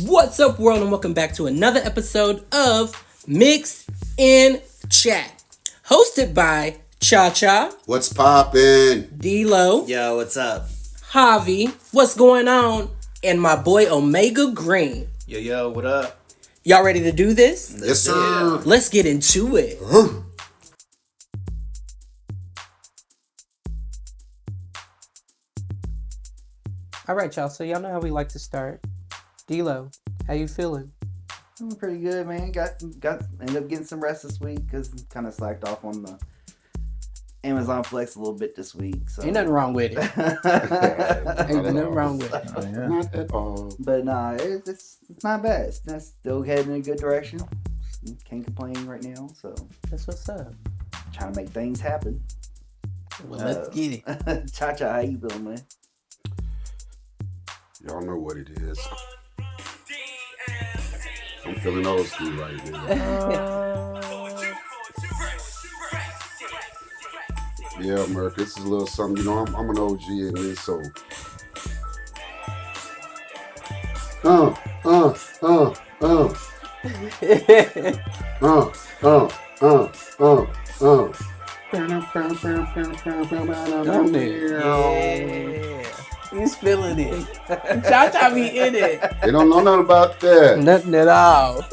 What's up, world, and welcome back to another episode of Mix in Chat, hosted by Cha Cha, What's poppin'? D-Lo, Yo, what's up? Javi, what's going on, and my boy Omega Green. Yo, what up? Y'all ready to do this? Yes, sir. Let's get into it. All right, y'all. So y'all know how we like to start. D-Lo, how you feeling? I'm pretty good, man. Ended up getting some rest this week because kind of slacked off on the Amazon Flex a little bit this week. So. Ain't nothing wrong with it. Ain't nothing wrong with it. Not at all. But nah, it's not bad. It's still heading in a good direction. Can't complain right now. So That's what's up. trying to make things happen. Well, let's get it. Cha Cha, how you feeling, man? Y'all know what it is. I'm feeling old school right now. Yeah, Merc, this is a little something. You know, I'm an OG in this, so. Uh. Yeah. He's feeling it. Cha-Cha be in it. They don't know nothing about that. Nothing at all.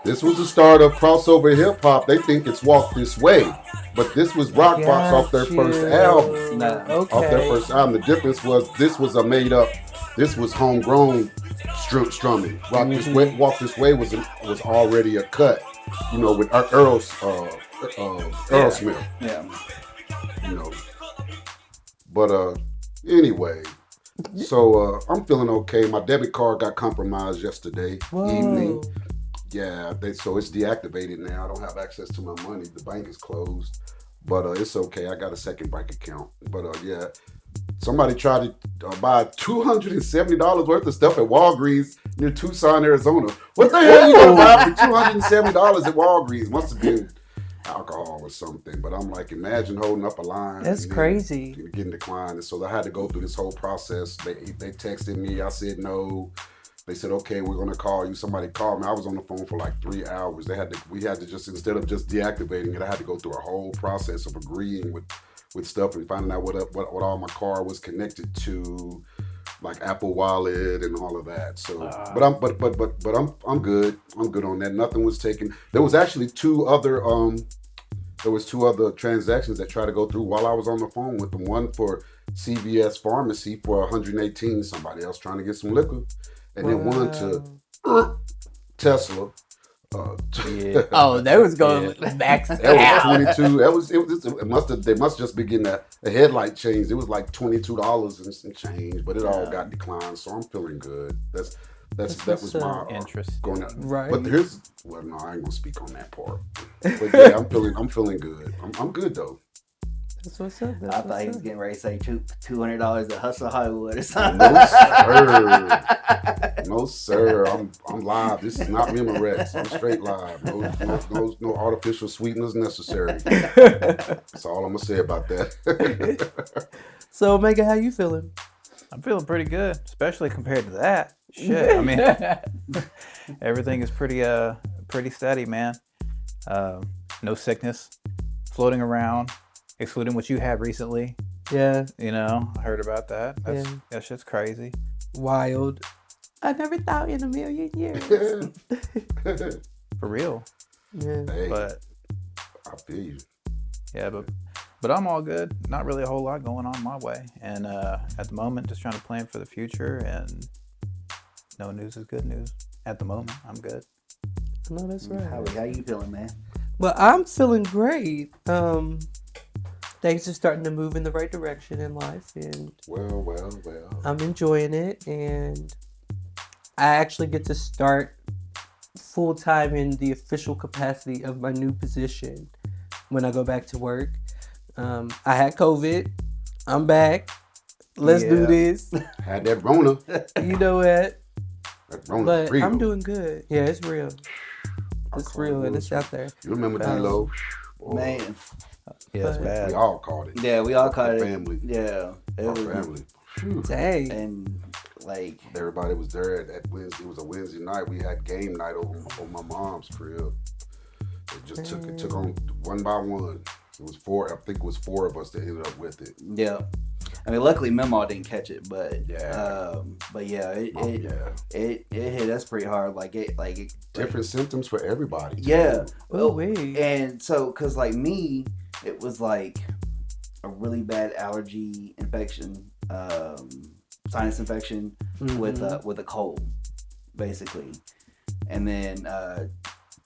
This was the start of crossover hip hop. They think it's Walk This Way, but this was Rock Box off their first album. Nah. Okay. Off their first album. The difference was this was a made up. This was homegrown strumming. Walk This Way was already a cut. You know, with Earlsmith. Yeah. You know. But anyway, so I'm feeling okay. My debit card got compromised yesterday evening. Yeah, so it's deactivated now. I don't have access to my money. The bank is closed, but it's okay. I got a second bank account. But yeah, somebody tried to buy $270 worth of stuff at Walgreens near Tucson, Arizona. What the hell you gonna buy for $270 at Walgreens? Must have been alcohol or something. But I'm like, imagine holding up a line. That's and crazy. Getting declined. And so I had to go through this whole process. They texted me. I said no. They said, okay, we're gonna call you. Somebody called me. I was on the phone for like 3 hours. We had to just, instead of just deactivating it, I had to go through a whole process of agreeing with stuff and finding out what all my car was connected to, like Apple Wallet and all of that. So, but I'm good. I'm good on that. Nothing was taken. There was actually two other transactions that tried to go through while I was on the phone with them. One for CVS Pharmacy for 118. Somebody else trying to get some liquor. And then one to Tesla. Oh, they was going max That out. was 22. They must just be getting a headlight changed. It was like $22 and some change, but it all got declined. So I'm feeling good. That was my interest going out. Right. But no, I ain't gonna speak on that part. But yeah, I'm feeling good. I'm good though. That's what's up. I thought he was getting ready to say $200 at Hustle Hollywood or something. No sir. No sir. I'm live. This is not Memorex. I'm straight live. No artificial sweeteners necessary. That's all I'm gonna say about that. So, Omega, how you feeling? I'm feeling pretty good, especially compared to that. Shit, I mean, everything is pretty steady, man. No sickness floating around, excluding what you had recently. Yeah. You know, I heard about that. That shit's crazy. Wild. I never thought in a million years. For real. Yeah. Hey, But I feel you. yeah, but I'm all good. Not really a whole lot going on my way. And at the moment, just trying to plan for the future. And no news is good news. At the moment, I'm good. No, that's right. How you feeling, man? Well, I'm feeling great. Things are starting to move in the right direction in life, and Well. I'm enjoying it. And I actually get to start full time in the official capacity of my new position when I go back to work. I had COVID. I'm back. Let's do Yeah. this. Had that Rona. You know what? That Rona But real. I'm doing good. Yeah, it's real. It's real and it's out there. You remember D-Lo? Boy, Man. Yeah, it's But- bad. We all caught it. Yeah, we all caught it. Family. Yeah. It Our was, family. Phew. Dang. and Like Everybody was there at Wednesday. It was a Wednesday night. We had game night on my mom's crib. It just took on one by one. It was four. I think it was four of us that ended up with it. yeah. I mean, luckily Memo didn't catch it, but Yeah. it hit us pretty hard. Different symptoms for everybody. too. Yeah. Oh, wait. And so, cause like me, it was like a really bad allergy infection, sinus infection with a cold, basically. And then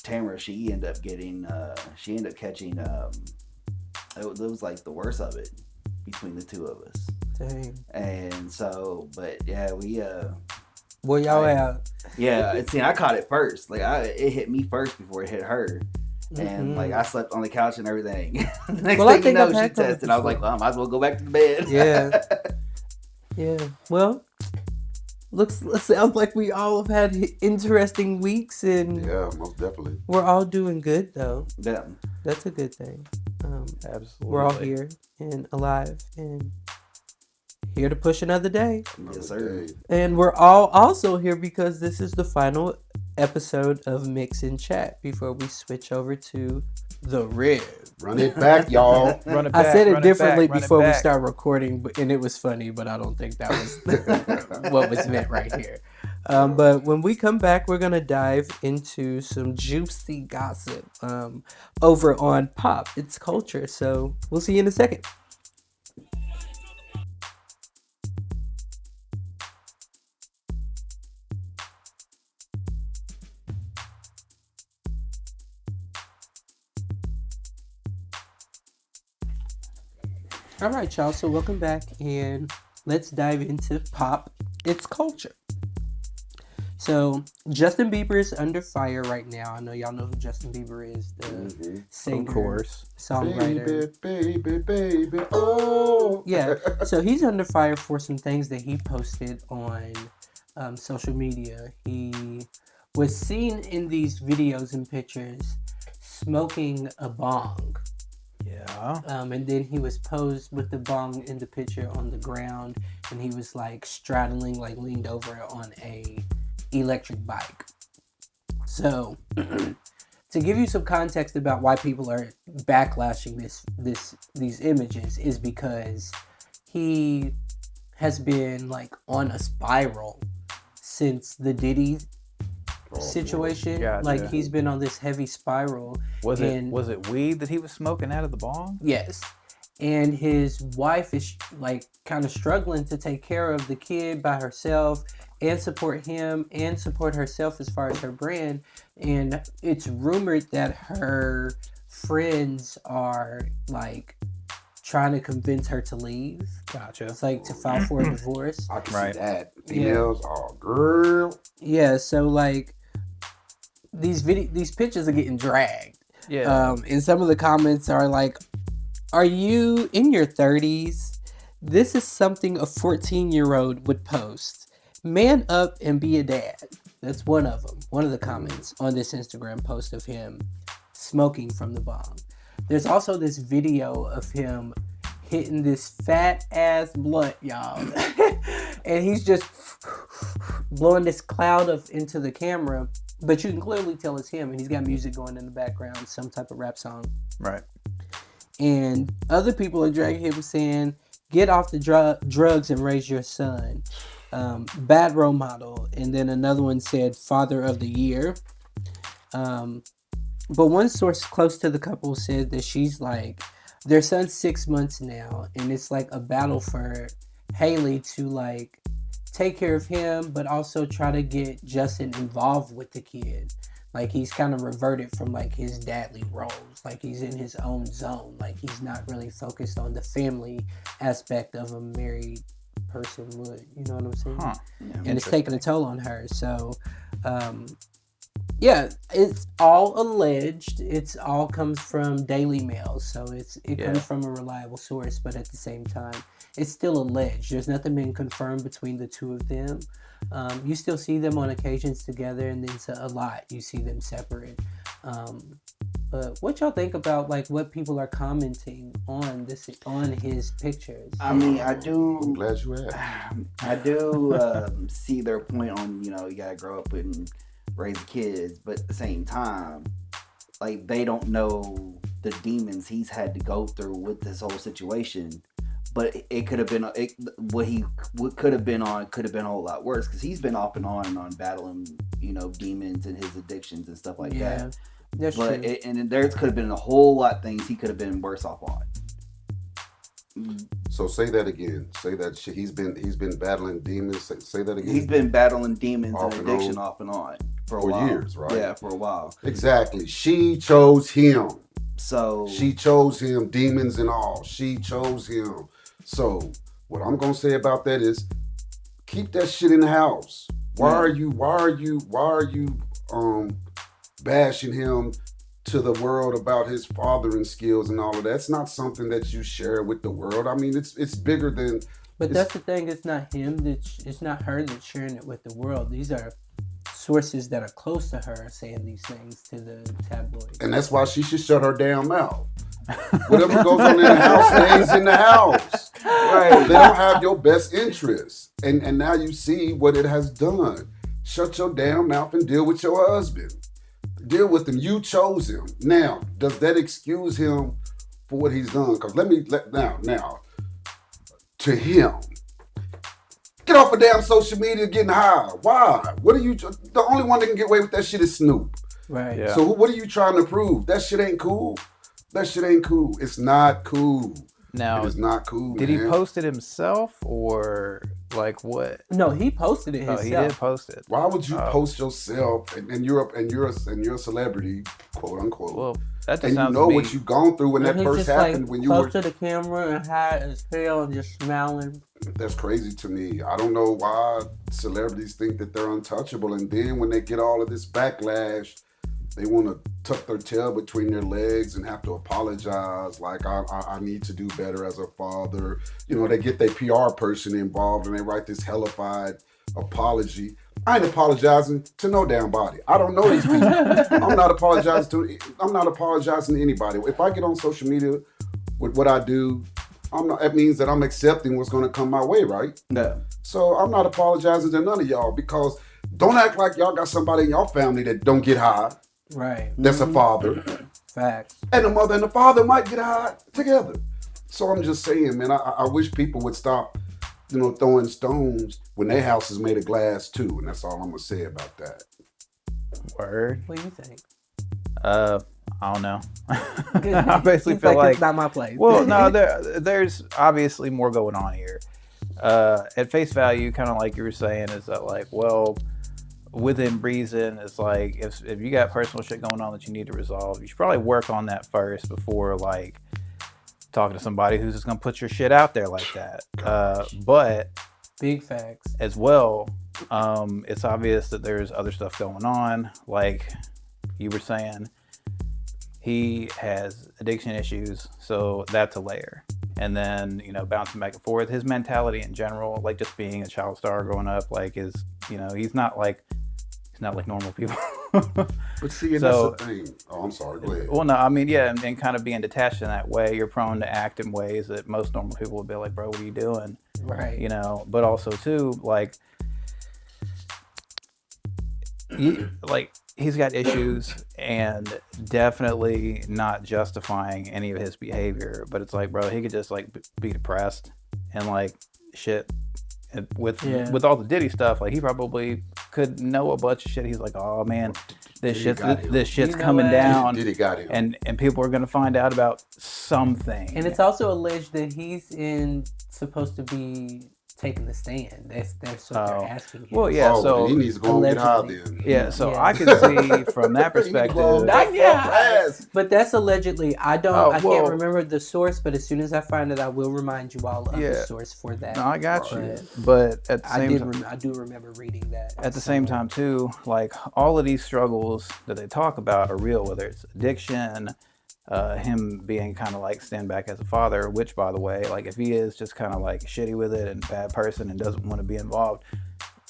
Tamara, she ended up catching. It was like the worst of it between the two of us. Dang. And so, but yeah, we Well, y'all out. yeah, and see, I caught it first. Like it hit me first before it hit her. And like I slept on the couch and everything. Next Well, I thing you think know, I've she had COVID tested. I was like, well, I might as well go back to the bed. Yeah. Yeah. Well, sounds like we all have had interesting weeks, and Yeah, most definitely. we're all doing good though. Yeah. That's a good thing. Absolutely. We're all here and alive and here to push another day. Yes, sir. Day. And we're all also here because this is the final episode of Mix and Chat before we switch over to the Rib. Run it back, y'all. Run it I back, said it run differently back, run it before we back. start recording, and it was funny, but I don't think that was what was meant right here. But when we come back, we're going to dive into some juicy gossip over on Pop. It's culture. So we'll see you in a second. All right, y'all. So welcome back, and let's dive into Pop. It's culture. So Justin Bieber is under fire right now. I know y'all know who Justin Bieber is, the singer, Of course. songwriter. Baby, baby, oh. Yeah. So he's under fire for some things that he posted on social media. He was seen in these videos and pictures smoking a bong. Yeah. And then he was posed with the bong in the picture on the ground, and he was like straddling, like leaned over on a electric bike. So, to give you some context about why people are backlashing these images is because he has been like on a spiral since the Diddy situation. Gotcha. Like he's been on this heavy spiral. Was And- it weed that he was smoking out of the bong? Yes. And his wife is like kind of struggling to take care of the kid by herself and support him and support herself as far as her brand. And it's rumored that her friends are like trying to convince her to leave. Gotcha. It's like to file for a divorce. I can Right. see that. Females, oh girl. Yeah, so like these pictures are getting dragged. Yeah. And some of the comments are like, are you in your 30s? This is something a 14-year-old would post. Man up and be a dad. That's one of them. One of the comments on this Instagram post of him smoking from the bong. There's also this video of him hitting this fat ass blunt, y'all. And he's just blowing this cloud into the camera. But you can clearly tell it's him. And he's got music going in the background, some type of rap song. Right. And other people are dragging him saying, get off the drugs and raise your son. Bad role model. And then another one said father of the year. But one source close to the couple said that she's like, their son's 6 months now. And it's like a battle for Haley to like take care of him, but also try to get Justin involved with the kid. Like he's kind of reverted from like his dadly roles. Like he's in his own zone. Like he's not really focused on the family aspect of a married person would. You know what I'm saying? Huh. And it's taking a toll on her. So, yeah, it's all alleged. It's all comes from Daily Mail. So it comes from a reliable source, but at the same time, it's still alleged. There's nothing been confirmed between the two of them. You still see them on occasions together, and then a lot you see them separate. But what y'all think about like what people are commenting on his pictures? I mean, I I'm do. glad you asked. I do see their point on, you gotta grow up and raise kids, but at the same time, like, they don't know the demons he's had to go through with this whole situation. But it could have been what could have been a whole lot worse, because he's been off and on battling, demons and his addictions and stuff like that. That's But true. and there could have been a whole lot of things he could have been worse off on. So say that again. Say that he's been battling demons. Say that again. He's been battling demons Off and and addiction on. off and on for a For while. years, right? Yeah, for a while. Exactly. She chose him. So She chose him, demons and all. She chose him. So what I'm gonna say about that is, keep that shit in the house. Why are you bashing him to the world about his fathering skills and all of that? That's not something that you share with the world. I mean, it's bigger than. But that's the thing. It's not him. It's not her that's sharing it with the world. These are sources that are close to her saying these things to the tabloids. And that's why she should shut her damn mouth. Whatever goes on in the house stays in the house. Right. They don't have your best interests. And now you see what it has done. Shut your damn mouth and deal with your husband. Deal with him. You chose him. Now, does that excuse him for what he's done? Because now, to him, get off of damn social media getting high. Why? What are you? The only one that can get away with that shit is Snoop. Right. Yeah. So what are you trying to prove? That shit ain't cool. That shit ain't cool. It's not cool. Now, It is not cool. did man. he post it himself or like what? No, he posted it Oh, himself. he did post it. Why would you Oh. post yourself and you're a celebrity, quote unquote, Well, that just and you sounds know to me. what you've gone through when And that he first just happened, like when you close were. to the camera and high as hell and just smiling. That's crazy to me. I don't know why celebrities think that they're untouchable, and then when they get all of this backlash, they want to tuck their tail between their legs and have to apologize. Like, I need to do better as a father. They get their PR person involved and they write this hellified apology. I ain't apologizing to no damn body. I don't know these people. I'm not apologizing to anybody. If I get on social media with what I do, that means that I'm accepting what's going to come my way, right? no. So I'm not apologizing to none of y'all, because don't act like y'all got somebody in your family that don't get high. Right. That's a father. Facts. And the mother and the father might get high together. So I'm just saying, man, I wish people would stop, throwing stones when their house is made of glass too. And that's all I'm gonna say about that. Word. What do you think? I don't know. I basically He's feel like it's not my place. well, no, there's obviously more going on here. At face value, kind of like you were saying, is that like, well, within reason, it's like if you got personal shit going on that you need to resolve, you should probably work on that first before like talking to somebody who's just gonna put your shit out there like that. But Big facts. as well, it's obvious that there's other stuff going on. Like you were saying, he has addiction issues, so that's a layer. And then, bouncing back and forth, his mentality in general, like just being a child star growing up, like he's not like normal people. But see, and So- that's the thing. Oh, I'm sorry. Go ahead. Well, no, I mean, yeah, and kind of being detached in that way, you're prone to act in ways that most normal people would be like, bro, what are you doing? Right. But also too, like he's got issues, and definitely not justifying any of his behavior, but it's like, bro, he could just like be depressed and like shit. And with all the Diddy stuff, like he probably could know a bunch of shit. He's like, oh man, this shit's coming down, Diddy got him. and people are gonna find out about something. And it's also alleged that he's supposed to be taking the stand. That's what they're asking him. Well, yeah, so he needs to go and get high allegedly. then. yeah, so Yeah. I can see from that perspective. But that's allegedly. I Oh, can't well- remember the source, but as soon as I find it, I will remind you all of the Yeah. source for that. No, I got you. But But at the same time, I do remember reading that. at the same time too, like all of these struggles that they talk about are real, whether it's addiction, him being kind of like stand back as a father, which by the way, like if he is just kind of like shitty with it and bad person and doesn't want to be involved,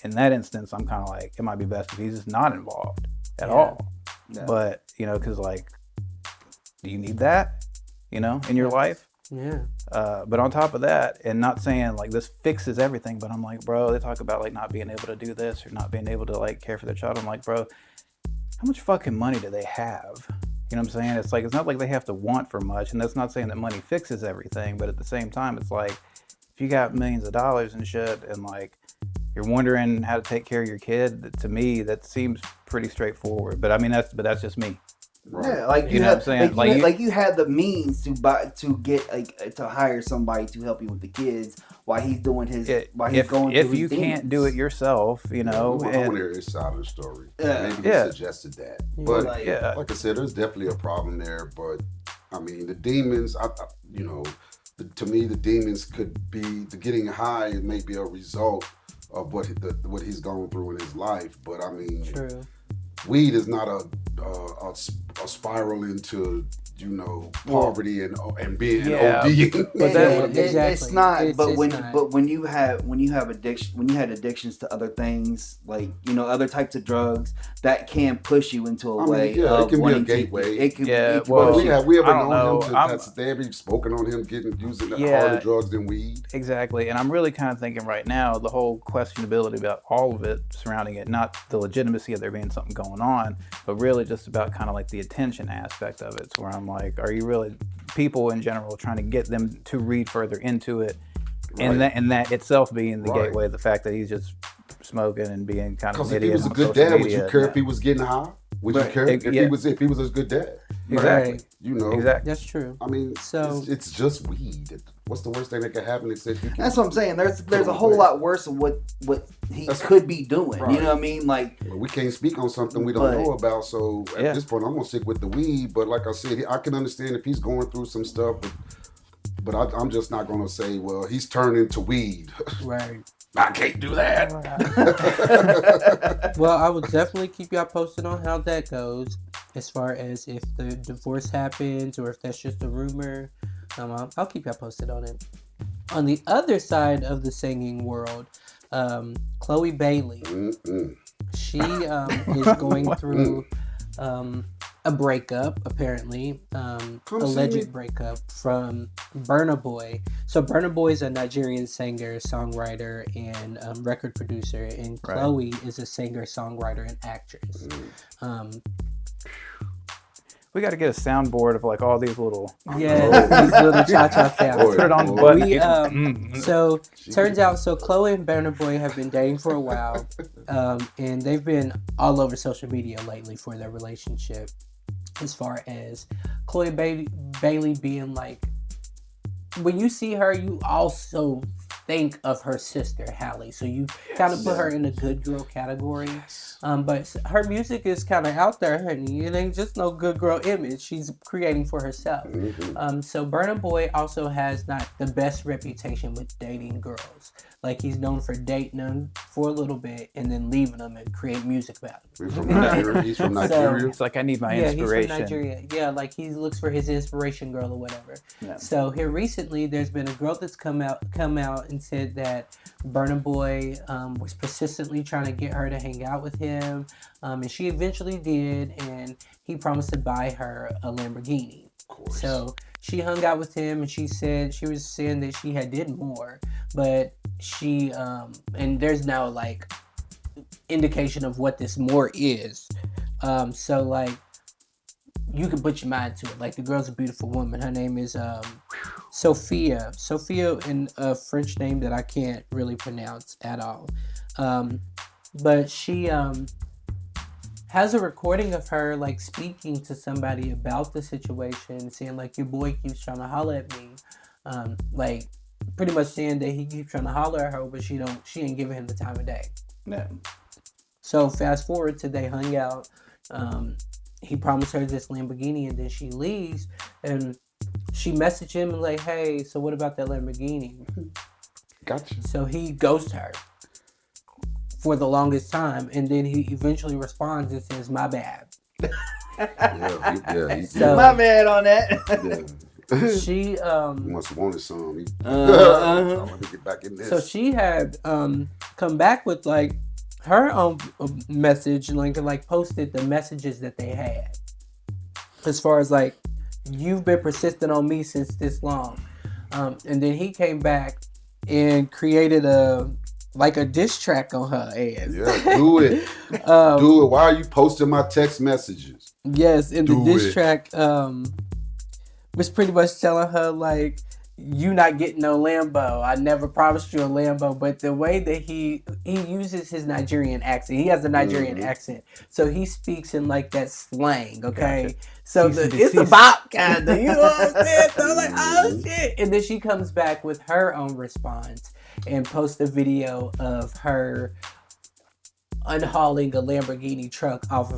in that instance, I'm kind of like, it might be best if he's just not involved at all. Yeah. But, because like do you need that, in your life? Yeah. But on top of that, and not saying like this fixes everything, but I'm like, bro, they talk about like not being able to do this or not being able to like care for their child. I'm like, bro, how much fucking money do they have? You know what I'm saying? It's like, it's not like they have to want for much, and that's not saying that money fixes everything, but at the same time, it's like, if you got millions of dollars and shit, and like, you're wondering how to take care of your kid, to me, that seems pretty straightforward. But I mean, that's just me. Right. Yeah, like You know what I'm saying? like you had the means to hire somebody to help you with the kids while he's doing his while he's going through if his you can't demons. do it yourself, I want to and hear his side of the story. Yeah. Maybe he suggested that, but Like, like I said, there's definitely a problem there. But I mean, the demons, to me, the demons could be the getting high. It may be a result of what he's gone through in his life. But I mean, True. weed is not a spiral into poverty and being Yeah. OD. But that- Exactly. It's not. It's not. But when you had addictions to other things, like other types of drugs, that can push you into a way it of can be a wanting gateway. It can, Yeah, it can well, push we you. have I don't known him know. they have spoken on him using Yeah. harder drugs than weed. Exactly. And I'm really kind of thinking right now, the whole questionability about all of it surrounding it, not the legitimacy of there being something going on, but really just about kind of like the attention aspect of it. So where I'm like, are you really, people in general, trying to get them to read further into it? And that itself being the Right. gateway, the fact that he's just smoking and being kind of Because an if he idiot was a on good social dad, would media. you care if he was getting high? Would you Right. care if Yeah. he was a good dad? Exactly. Right. Exactly. That's true. I mean, So- it's just weed. What's the worst thing that could happen except you can? That's what I'm saying. There's a on whole away. lot worse of what he That's- could be doing. Right. You know what I mean? Like, Well, we can't speak on something we don't But- know about. So at Yeah. this point, I'm gonna stick with the weed. But like I said, I can understand if he's going through some stuff. But I'm just not gonna say, well, he's turning to weed. Right. I can't do that. Well, I will definitely keep y'all posted on how that goes, as far as if the divorce happens or if that's just a rumor. I'll keep y'all posted on it. On the other side of the singing world, Chloe Bailey, Mm-mm. she is going through a breakup, apparently, Come see me. alleged breakup from Burna Boy. So Burna Boy is a Nigerian singer, songwriter, and record producer, and Right. Chloe is a singer, songwriter, and actress. We got to get a soundboard of like all these little. Yeah, these little cha-cha sounds. Boy, Put it on the boy. button. We, so turns out, Chloe and Burna Boy have been dating for a while, and they've been all over social media lately for their relationship. As far as Chloe Bailey being like, when you see her, you also think of her sister Halle, so you kind of put her in the good girl category. But her music is kind of out there, honey. It ain't just no good girl image. She's creating for herself. Mm-hmm. So Burna Boy also has not the best reputation with dating girls. Like, he's known for dating them for a little bit and then leaving them and create music about them. He's from Nigeria. He's from So- Nigeria. It's like I need my Yeah, inspiration. he's from Nigeria. Yeah, like he looks for his inspiration girl or whatever. Yeah. So here recently, there's been a girl that's come out and said that Burna Boy was persistently trying to get her to hang out with him, and she eventually did, and he promised to buy her a Lamborghini. Of course. So she hung out with him, and she was saying that she had did more, but she and there's now like indication of what this more is. So like, you can put your mind to it. Like, the girl's a beautiful woman. Her name is Sophia. Sophia, in a French name that I can't really pronounce at all. But she has a recording of her like speaking to somebody about the situation, saying like, your boy keeps trying to holler at me. Like, pretty much saying that he keeps trying to holler at her, but she ain't giving him the time of day. Yeah. So fast forward to they hung out. He promised her this Lamborghini, and then she leaves, and she messaged him and like, hey, so what about that Lamborghini? Gotcha. So he ghosted her for the longest time, and then he eventually responds and says, my bad. Yeah. So- my man on that. Yeah. She He must have wanted some. Uh-huh. I'm gonna get back in this. so she had come back with like her own message, like posted the messages that they had, as far as like you've been persistent on me since this long. And then he came back and created a diss track on her ass. Yeah, do it. Do it. Why are you posting my text messages? Yes, and the Do diss it. track was pretty much telling her like, you not getting no Lambo. I never promised you a Lambo. But the way that he uses his Nigerian accent, he has a Nigerian accent, so he speaks in like that slang. Okay, Gotcha. so it's a bop kind of, you know what I'm saying? So I'm like, oh shit! And then she comes back with her own response and posts a video of her unhauling a Lamborghini truck off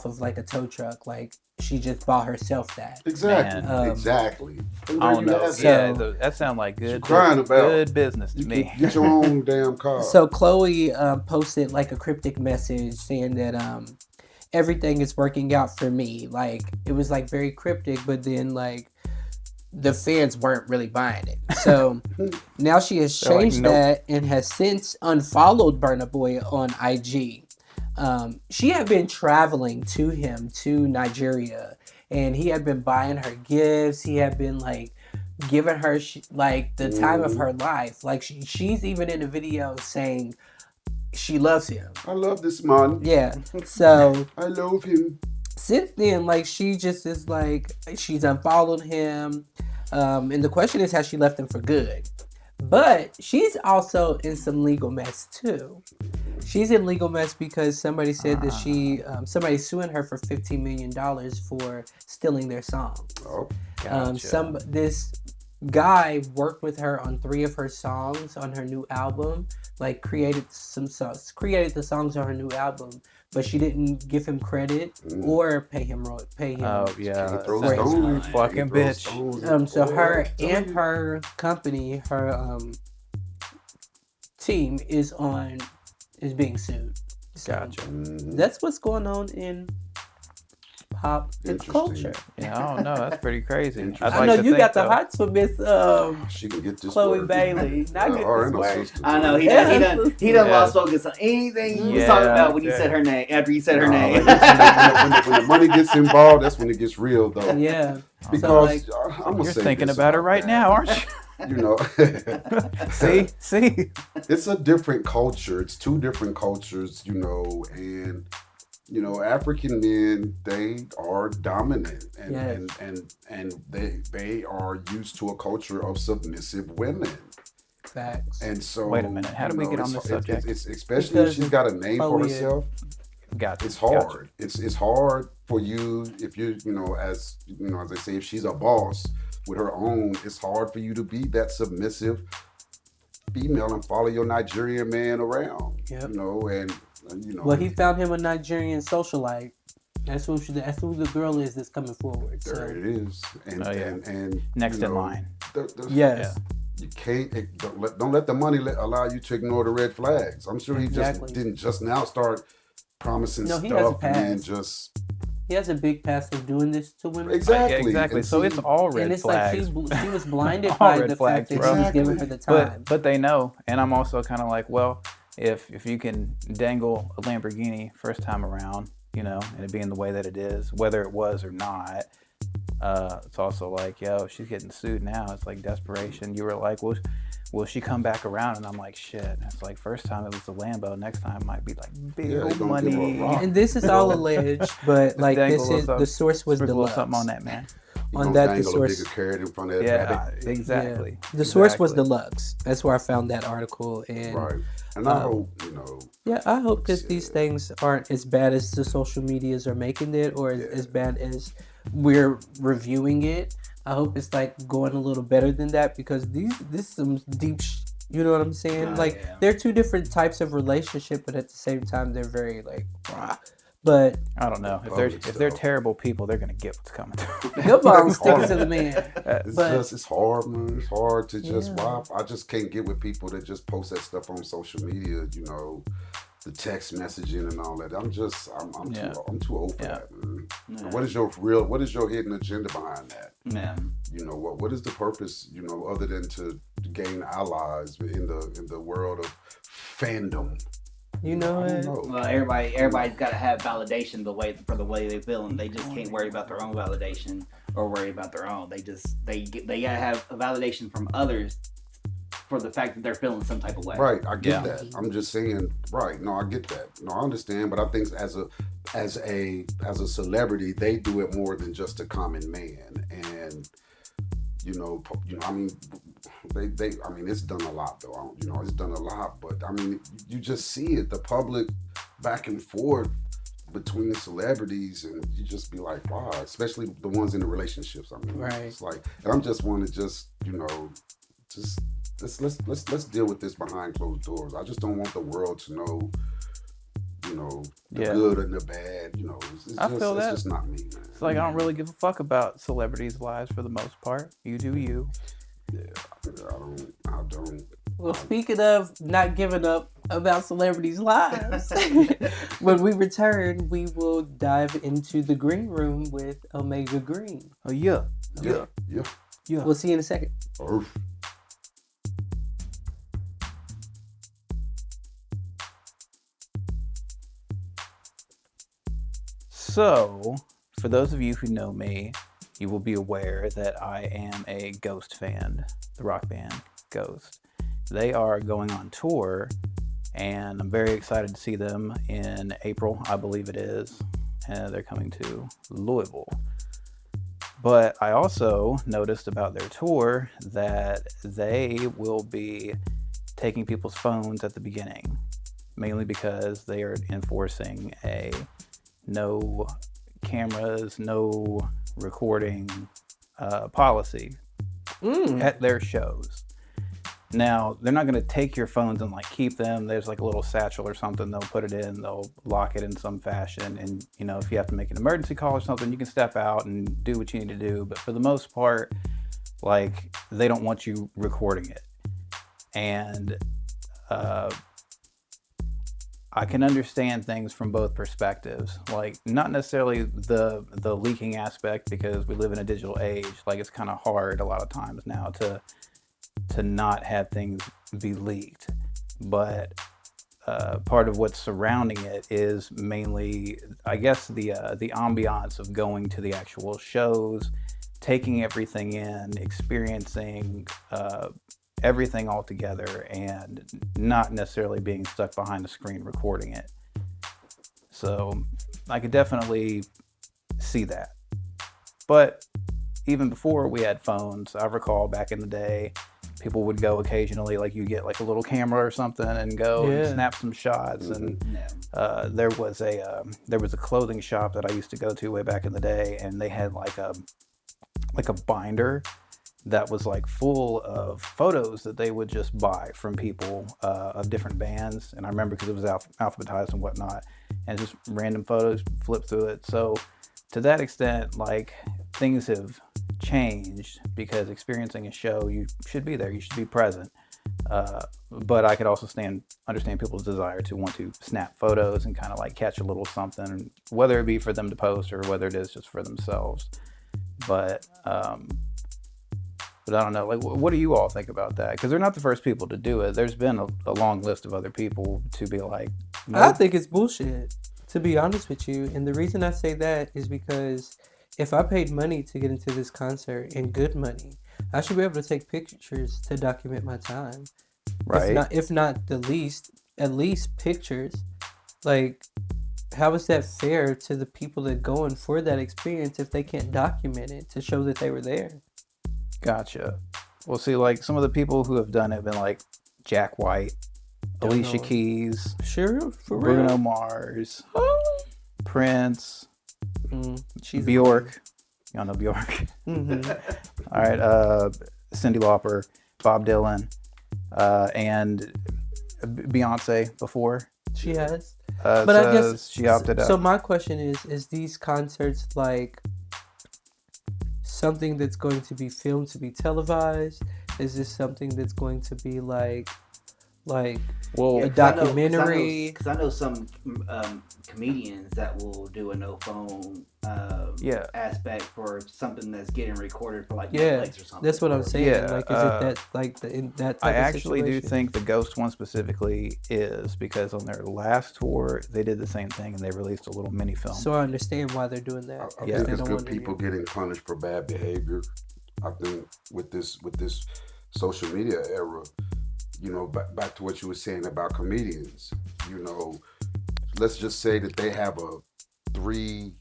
of like a tow truck, like she just bought herself that. Exactly. Man. Exactly. And I there don't you know. have it. So- That sounds like you good. crying about? Good business to You me. can get your own damn car. So Chloe posted like a cryptic message saying that everything is working out for me. Like it was like very cryptic, but then like the fans weren't really buying it. So now she has They're like, changed nope. that and has since unfollowed Burna Boy on IG. She had been traveling to him to Nigeria, and he had been buying her gifts. He had been like giving her like the time of her life. Like she's even in a video saying she loves him. I love this man. Yeah. So I love him. since then, like she just is like she's unfollowed him, and the question is, has she left him for good? But she's also in some legal mess too. She's in legal mess because somebody said that somebody's suing her for $15 million for stealing their song. Oh, Gotcha. This guy worked with her on 3 of her songs on her new album, like created the songs on her new album, but she didn't give him credit or pay him. Oh can't yeah, throw Crazy. stones. Fucking Can't throw bitch. stones. So Oh, her I'm telling and you. her company, her team is being sued. So Gotcha. Mhm. that's what's going on in pop and Interesting. culture. Yeah, I don't know. That's pretty crazy. I'd Interesting. I like know to you think, got the though, hots for Miss She can get this Chloe word. Bailey. Not get Her this and her word. sister. I know he Yeah. done Yeah. lost focus on anything he was Yeah, talking about when he yeah. said her name. After he said her Nah, name, like, when the money gets involved, that's when it gets real, though. Yeah. Because So, like, I'm gonna You're say thinking this about it right that. now, aren't you? You know, See. it's a different culture. It's 2 different cultures, you know, and you know, African men, they are dominant and Yes. and they are used to a culture of submissive women. facts. And so Wait a minute, how did we get on it's- this subject? It's especially if Because she's got a name for Chloe is- herself. Gotcha. It's hard. It's hard for you if you know as they say, if she's a boss with her own, it's hard for you to be that submissive female and follow your Nigerian man around. Yep. You know, and you know. Well, he found him a Nigerian socialite. That's who the girl is that's coming forward. there So it is. And Oh, yeah. and Next you in know, line. yes, You can't don't let the money allow you to ignore the red flags. I'm sure he Exactly. just didn't just now start promising No, he has a stuff and then past. just he has a big past of doing this to women. exactly. Yeah, exactly. And So see, it's all red And it's flags. like she was blinded All by red the flags, fact that bro. he was giving her the time. But they know, and I'm also kind of like, well, if you can dangle a Lamborghini first time around, you know, and it being the way that it is, whether it was or not, it's also like, yo, she's getting sued now. It's like desperation. You were like, well, will she come back around? And I'm like, shit. It's like first time it was a Lambo, next time it might be like big Yeah, old they gonna give her a money. rock. And this is all alleged, but like Dangle this a is little the source was Sprinkle a little deluxe. something on that, man. you on gonna that, the dangle a source- bigger carrot in front of that Yeah, rabbit. exactly. The source was Exactly. deluxe. That's where I found that article. And Right. And I hope, you know, yeah, I hope that Yeah. these things aren't as bad as the social medias are making it, or as bad as we're reviewing it. I hope it's like going a little better than that, because this is some deep. You know what I'm saying? Like yeah. they're 2 different types of relationship, but at the same time they're very like. Rah. But I don't know. Public If they're stuff. terrible people, they're gonna get what's coming. good bong sticking to the man. it's But- it's hard, man. It's hard to just Yeah. wow. I just can't get with people that just post that stuff on social media, you know, the text messaging and all that. I'm Yeah. too old for Yeah. that, man. Yeah. What is your hidden agenda behind that? Man. You know, what is the purpose, you know, other than to gain allies in the world of fandom? You know I don't it. know. Well, everybody's got to have validation for the way they feel, and they just can't worry about their own validation or worry about their own. They gotta have a validation from others for the fact that they're feeling some type of way. Right, I get Yeah. that. I'm just saying, right? No, I get that. No, I understand, but I think as a celebrity, they do it more than just a common man, and I mean, I mean, it's done a lot though. It's done a lot, but I mean, you just see it, the public back and forth between the celebrities, and you just be like, wow, especially the ones in the relationships. I mean, Right. it's like, and I'm just want to just let's deal with this behind closed doors. I just don't want the world to know, the Yeah. good and the bad. I feel that. It's just not me, man. It's like I don't really give a fuck about celebrities' lives for the most part. You do you. I don't. Well, speaking of not giving up about celebrities' lives, when we return, we will dive into the green room with Omega Green. Oh yeah. Yeah. We'll see you in a second. Earth. So, for those of you who know me, you will be aware that I am a Ghost fan, the rock band Ghost. They are going on tour, and I'm very excited to see them in April, I believe it is. And they're coming to Louisville. But I also noticed about their tour that they will be taking people's phones at the beginning, mainly because they are enforcing a no cameras, no recording policy at their shows. Now, they're not going to take your phones and like keep them. There's like a little satchel or something. They'll put it in, they'll lock it in some fashion. And, if you have to make an emergency call or something, you can step out and do what you need to do. But for the most part, like, they don't want you recording it. And I can understand things from both perspectives. Like, not necessarily the leaking aspect, because we live in a digital age. Like, it's kind of hard a lot of times now to not have things be leaked. But part of what's surrounding it is mainly, I guess, the ambiance of going to the actual shows, taking everything in, experiencing everything all together, and not necessarily being stuck behind a screen recording it. So I could definitely see that. But even before we had phones, I recall back in the day, people would go occasionally, like, you get like a little camera or something and go and snap some shots. And there was a clothing shop that I used to go to way back in the day, and they had like a binder that was like full of photos that they would just buy from people of different bands. And I remember because it was alphabetized and whatnot, and just random photos, flip through it. So to that extent, like, things have changed, because experiencing a show, you should be there, you should be present. But I could also understand people's desire to want to snap photos and kind of like catch a little something, whether it be for them to post or whether it is just for themselves. But I don't know, like, what do you all think about that? Because they're not the first people to do it. There's been a long list of other people to be like, nope. I think it's bullshit, to be honest with you. And the reason I say that is because if I paid money to get into this concert, and good money, I should be able to take pictures to document my time. Right. If not the least, at least pictures. Like, how is that fair to the people that go in for that experience if they can't document it to show that they were there? Gotcha. Well, see, like, some of the people who have done it have been like Jack White, Alicia Keys, Sure, for Bruno real. Mars, Prince, She's Bjork. Y'all know Bjork. All right. Cyndi Lauper, Bob Dylan, and Beyonce before. She has. But I guess she opted out. So my question is these concerts like something that's going to be filmed to be televised? Is this something that's going to be like like Well, a documentary. Because I know some comedians that will do a no phone Yeah. aspect for something that's getting recorded for like Yeah, Netflix or something. that's what I'm saying. Yeah, Like, is it that like in that type I of actually do situation? think the Ghost one specifically is because on their last tour they did the same thing and they released a little mini film. So I understand why they're doing that. I Yeah. think They it's don't good want to people hear- getting punished for bad behavior. I think with this social media era, you know, back to what you were saying about comedians, you know, let's just say that they have a three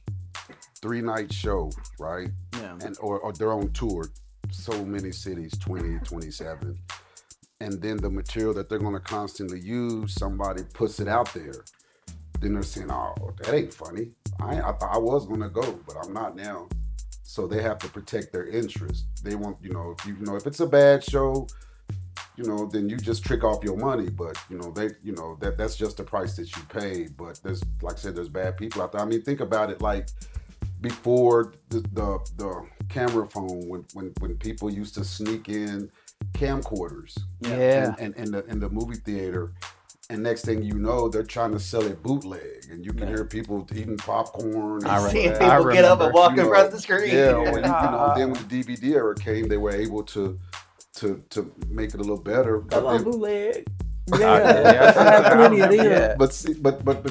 night show, right? Yeah. And or they're on tour, so many cities, 20, 27. And then the material that they're gonna constantly use, somebody puts it out there. Then they're saying, "Oh, that ain't funny. I thought I was gonna go, but I'm not now." So they have to protect their interest. They want, if it's a bad show, then you just trick off your money. But that's just the price that you pay. But there's, like I said, there's bad people out there. I mean, think about it. Like before the camera phone, when people used to sneak in camcorders, Yeah. and in the movie theater. And next thing you know, they're trying to sell it bootleg, and you can hear people eating popcorn. I And, Seeing remember- people I get up and remember, walk in you know, front of the screen. yeah, then when the DVD era came, they were able to make it a little better. Come on, But, bootleg. Yeah, I I have plenty of remember, them. but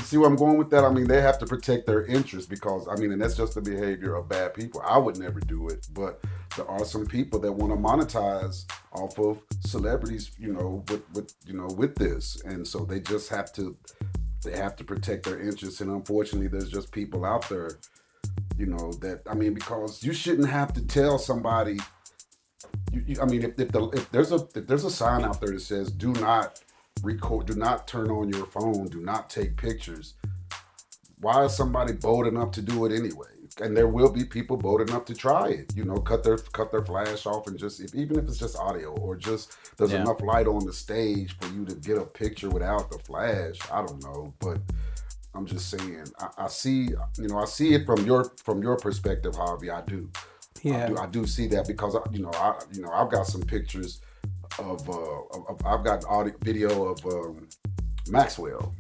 see where I'm going with that. I mean, they have to protect their interests because and that's just the behavior of bad people. I would never do it, but there are some people that want to monetize off of celebrities, with this, and so they just have to protect their interests. And unfortunately, there's just people out there, because you shouldn't have to tell somebody. If there's a sign out there that says do not record, do not turn on your phone, do not take pictures, why is somebody bold enough to do it anyway? And there will be people bold enough to try it, cut their flash off and even if it's just audio or just there's enough light on the stage for you to get a picture without the flash. I don't know, but I'm just saying I see it from your perspective, Harvey. I do. Yeah. I do see that because I've got some pictures of I've got video of Maxwell.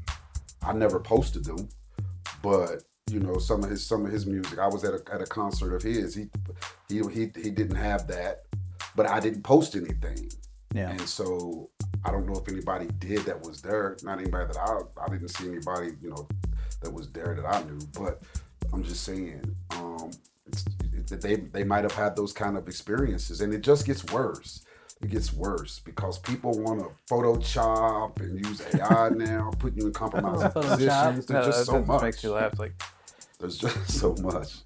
I never posted them, but some of his music. I was at a concert of his. He didn't have that, but I didn't post anything. Yeah. And so I don't know if anybody did that was there. Not anybody that I didn't see anybody that was there that I knew. But I'm just saying. They might have had those kind of experiences, and it just gets worse. It gets worse because people want to Photoshop and use AI now, put you in compromising positions. There's just so much. Makes you laugh. Like, There's just so much.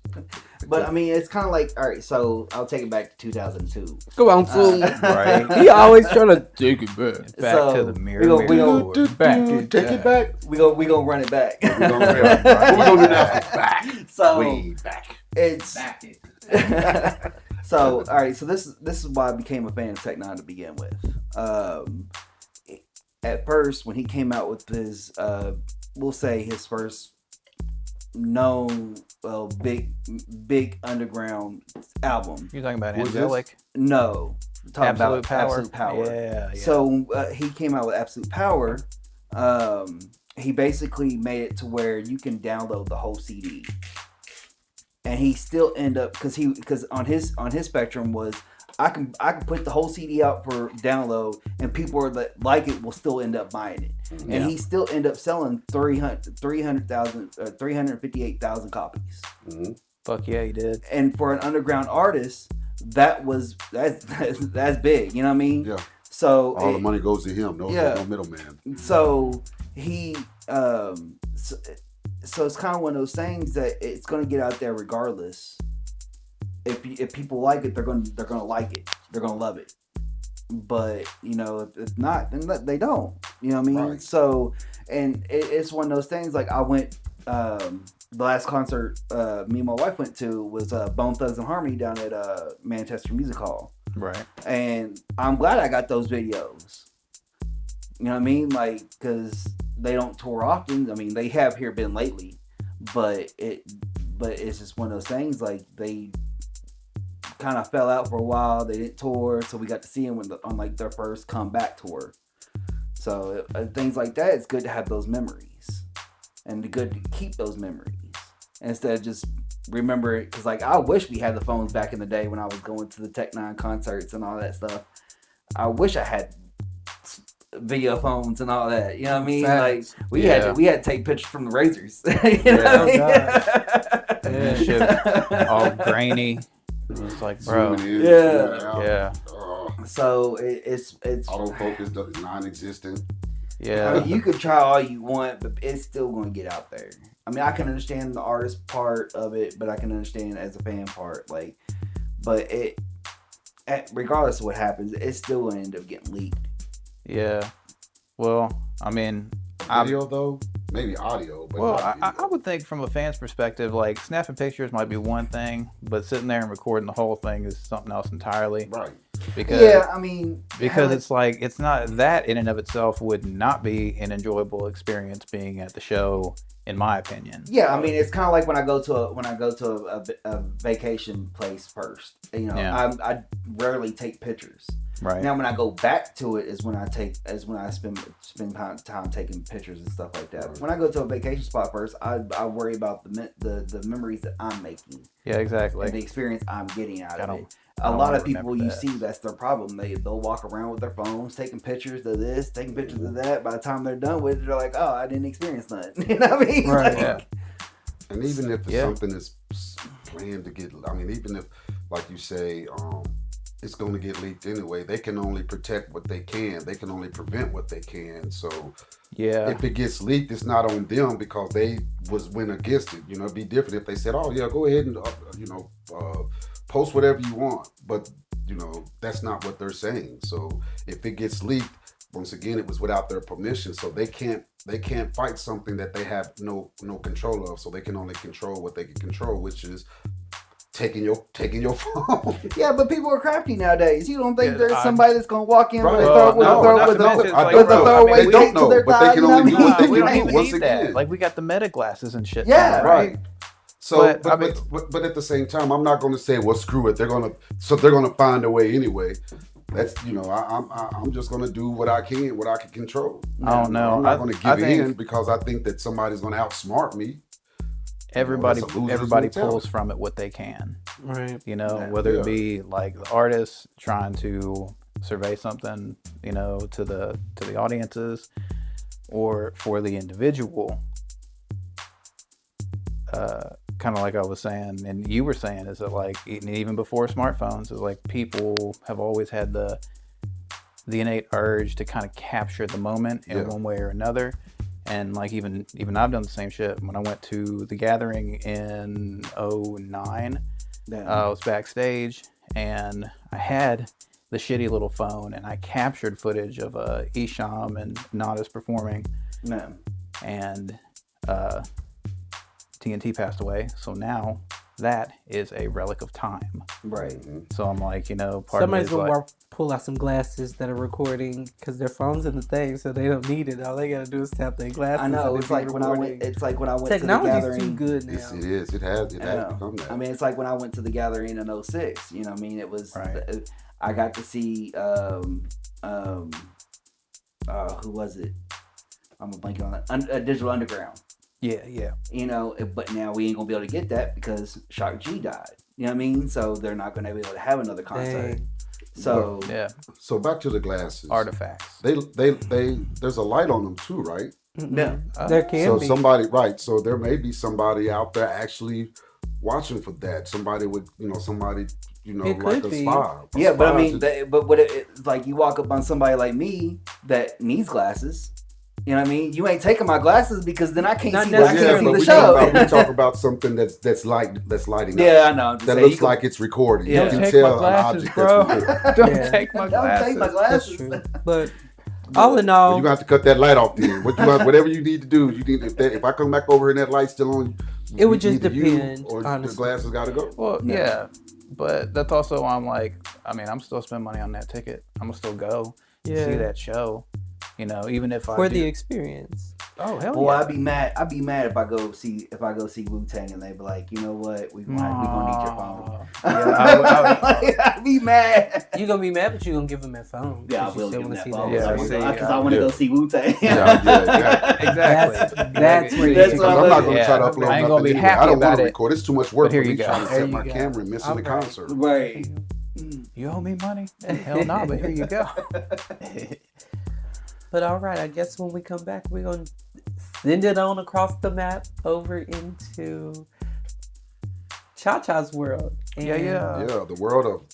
But I mean, it's kind of like, all right, so I'll take it back to 2002. Go on, fool. right? He always trying to take it back. Back So, to the mirror. we gonna- Take it back. We gonna run it back. What we gonna do now? Back. So Way back. it's so all right. So this is why I became a fan of Tech Nine to begin with. At first, when he came out with his, we'll say his first known, big underground album. You're talking about Who is this? Angelic? No, I'm talking Absolute about Power. Absolute Power. Yeah. So he came out with Absolute Power. He basically made it to where you can download the whole CD, and he still end up because on his spectrum was I can put the whole CD out for download, and people that like it will still end up buying it, and he still end up selling 358,000 copies. Mm-hmm. Fuck yeah, he did. And for an underground artist, that's big. You know what I mean? Yeah. So All the money goes to him. No middleman. So he, so it's kind of one of those things that it's going to get out there regardless. If people like it, they're going to like it. They're going to love it. But if not, then they don't. You know what I mean? Right. So, and it's one of those things. Like I went, the last concert me and my wife went to was Bone Thugs and Harmony down at Manchester Music Hall. Right. And I'm glad I got those videos. You know what I mean? Like, because they don't tour often. I mean, they have here been lately, but it's just one of those things. Like they kind of fell out for a while. They didn't tour, so we got to see them on like their first comeback tour. So things like that, it's good to have those memories, and good to keep those memories instead of just remember it. Because like I wish we had the phones back in the day when I was going to the Tech Nine concerts and all that stuff. I wish I had video phones and all that. You know what I mean? Facts. Like we had to take pictures from the razors. You know what I mean? And that shit all grainy. It's like, bro. Zooming in, Yeah. zooming out. Yeah. So it's Autofocus is non-existent. Yeah. I mean, you could try all you want, but it's still going to get out there. I mean, I can understand the artist part of it, but I can understand as a fan part. Like, but regardless of what happens, it's still going to end up getting leaked. Yeah. Well, I mean, Video though, maybe audio. But well, not I video. would think from a fan's perspective, like snapping pictures might be one thing, but sitting there and recording the whole thing is something else entirely. Right. Because Yeah, I mean, because it's like it's not that in and of itself would not be an enjoyable experience being at the show, in my opinion. yeah, I mean, it's kind of like when I go to a vacation place first. You know, Yeah. I rarely take pictures. Right. Now, when I go back to it, is when I spend time taking pictures and stuff like that. When I go to a vacation spot first, I worry about the memories that I'm making Yeah, exactly. and the experience I'm getting out I of don't- it. I A don't lot wanna of people remember you that. see, that's their problem. They'll walk around with their phones, taking pictures of this, taking pictures of that. By the time they're done with it, they're like, "Oh, I didn't experience nothing." You know what I mean? Right. Like, Yeah. And even if it's Yeah. something that's planned to get, I mean, even if, like you say, it's going to get leaked anyway, they can only protect what they can. They can only prevent what they can. So Yeah. if it gets leaked, it's not on them because they went against it. You know, it'd be different if they said, "Oh yeah, go ahead and post whatever you want." But you know, that's not what they're saying. So if it gets leaked, once again, it was without their permission. So they can't fight something that they have no control of. So they can only control what they can control, which is taking your phone. yeah, but people are crafty nowadays. You don't think Yeah, there's somebody that's gonna walk in Right. with a Well, throw, with no, a throw, not with to a mention, I like, don't with a know. throwaway They don't tape to know, their but they thigh, can you know only what I do mean? what they we can don't do even once need that. again. Like we got the meta glasses and shit. Yeah. now, right? So, But, but at the same time, I'm not going to say, well, screw it. They're going to find a way anyway. That's I'm just going to do what I can control. I don't know. I'm not going to I give think- in because I think that somebody's going to outsmart me. Everybody that's a loser's everybody mentality. pulls from it what they can. Right. You know, Yeah. whether Yeah. it be like the artist trying to survey something, you know, to the audiences, or for the individual. Kind of like I was saying, and you were saying, is that like even before smartphones, is like people have always had the innate urge to kind of capture the moment in Yeah. one way or another. And like even I've done the same shit. When I went to the Gathering in 2009, I was backstage and I had the shitty little phone and I captured footage of Isham and Nadas performing, No. and TNT passed away. So now that is a relic of time. Right. So I'm like, you know, part Somebody's of me gonna is like, pull out some glasses that are recording because their phone's in the thing, so they don't need it. All they gotta do is tap their glasses. I know. and It's it'll be like when I went. recording. It's like when I went Technology's to the too Gathering. good now. Yes, it is. It has Yeah. become that. I mean, it's like when I went to the Gathering in 2006. You know, what I mean, it was. Right. I got to see. Who was it? I'm blanking on it. Digital Underground. yeah. You know, but now we ain't gonna be able to get that because Shock G died. You know what I mean? So they're not gonna be able to have another concert. Dang. So Yeah. So back to the glasses. Artifacts. They there's a light on them too, right? yeah. There can So be. somebody, right? So there may be somebody out there actually watching for that. Somebody would, somebody, It like could a be. spy. A Yeah, but I spy mean, to- but what it's like you walk up on somebody like me that needs glasses. You know what I mean? You ain't taking my glasses because then I can't Not see. I necessarily. yeah, can't see but the we show. talk about something that's lighting up. Yeah, I know. I'm just That saying, looks like it's recording. Yeah. You can Take tell my glasses, an object bro. that's recording. Don't Yeah. take my Don't glasses. take my That's glasses. true. But all in Well, all, you're gonna have to cut that light off then. Whatever you need to do, if I come back over and that light's still on, It would just either you depend, or the honestly. glasses gotta go. Well, No. yeah, but that's also why I'm like, I mean, I'm still spending money on that ticket. I'm gonna still go see yeah, that show. You know, even if I for do, the experience. Oh hell Boy, yeah! I'd be mad. I'd be mad if I go see Wu-Tang and they be like, you know what, we gonna need your phone. I'd be mad. You gonna be mad, but you gonna give him that phone. Yeah, I 'cause you will still give wanna that see phone Yeah, because I want to go see Wu-Tang. Exactly. That's where That's you what I'm not going to Yeah. try to upload I ain't gonna nothing be anyway. happy I don't want about to it. record. It's too much work But here for you me go. trying to There set you my go. camera and missing the Alright. concert. Right. You owe me money? Hell no, but here you go. But all right, I guess when we come back, we're gonna send it on across the map over into Cha-Cha's world. Yeah. Yeah, the world of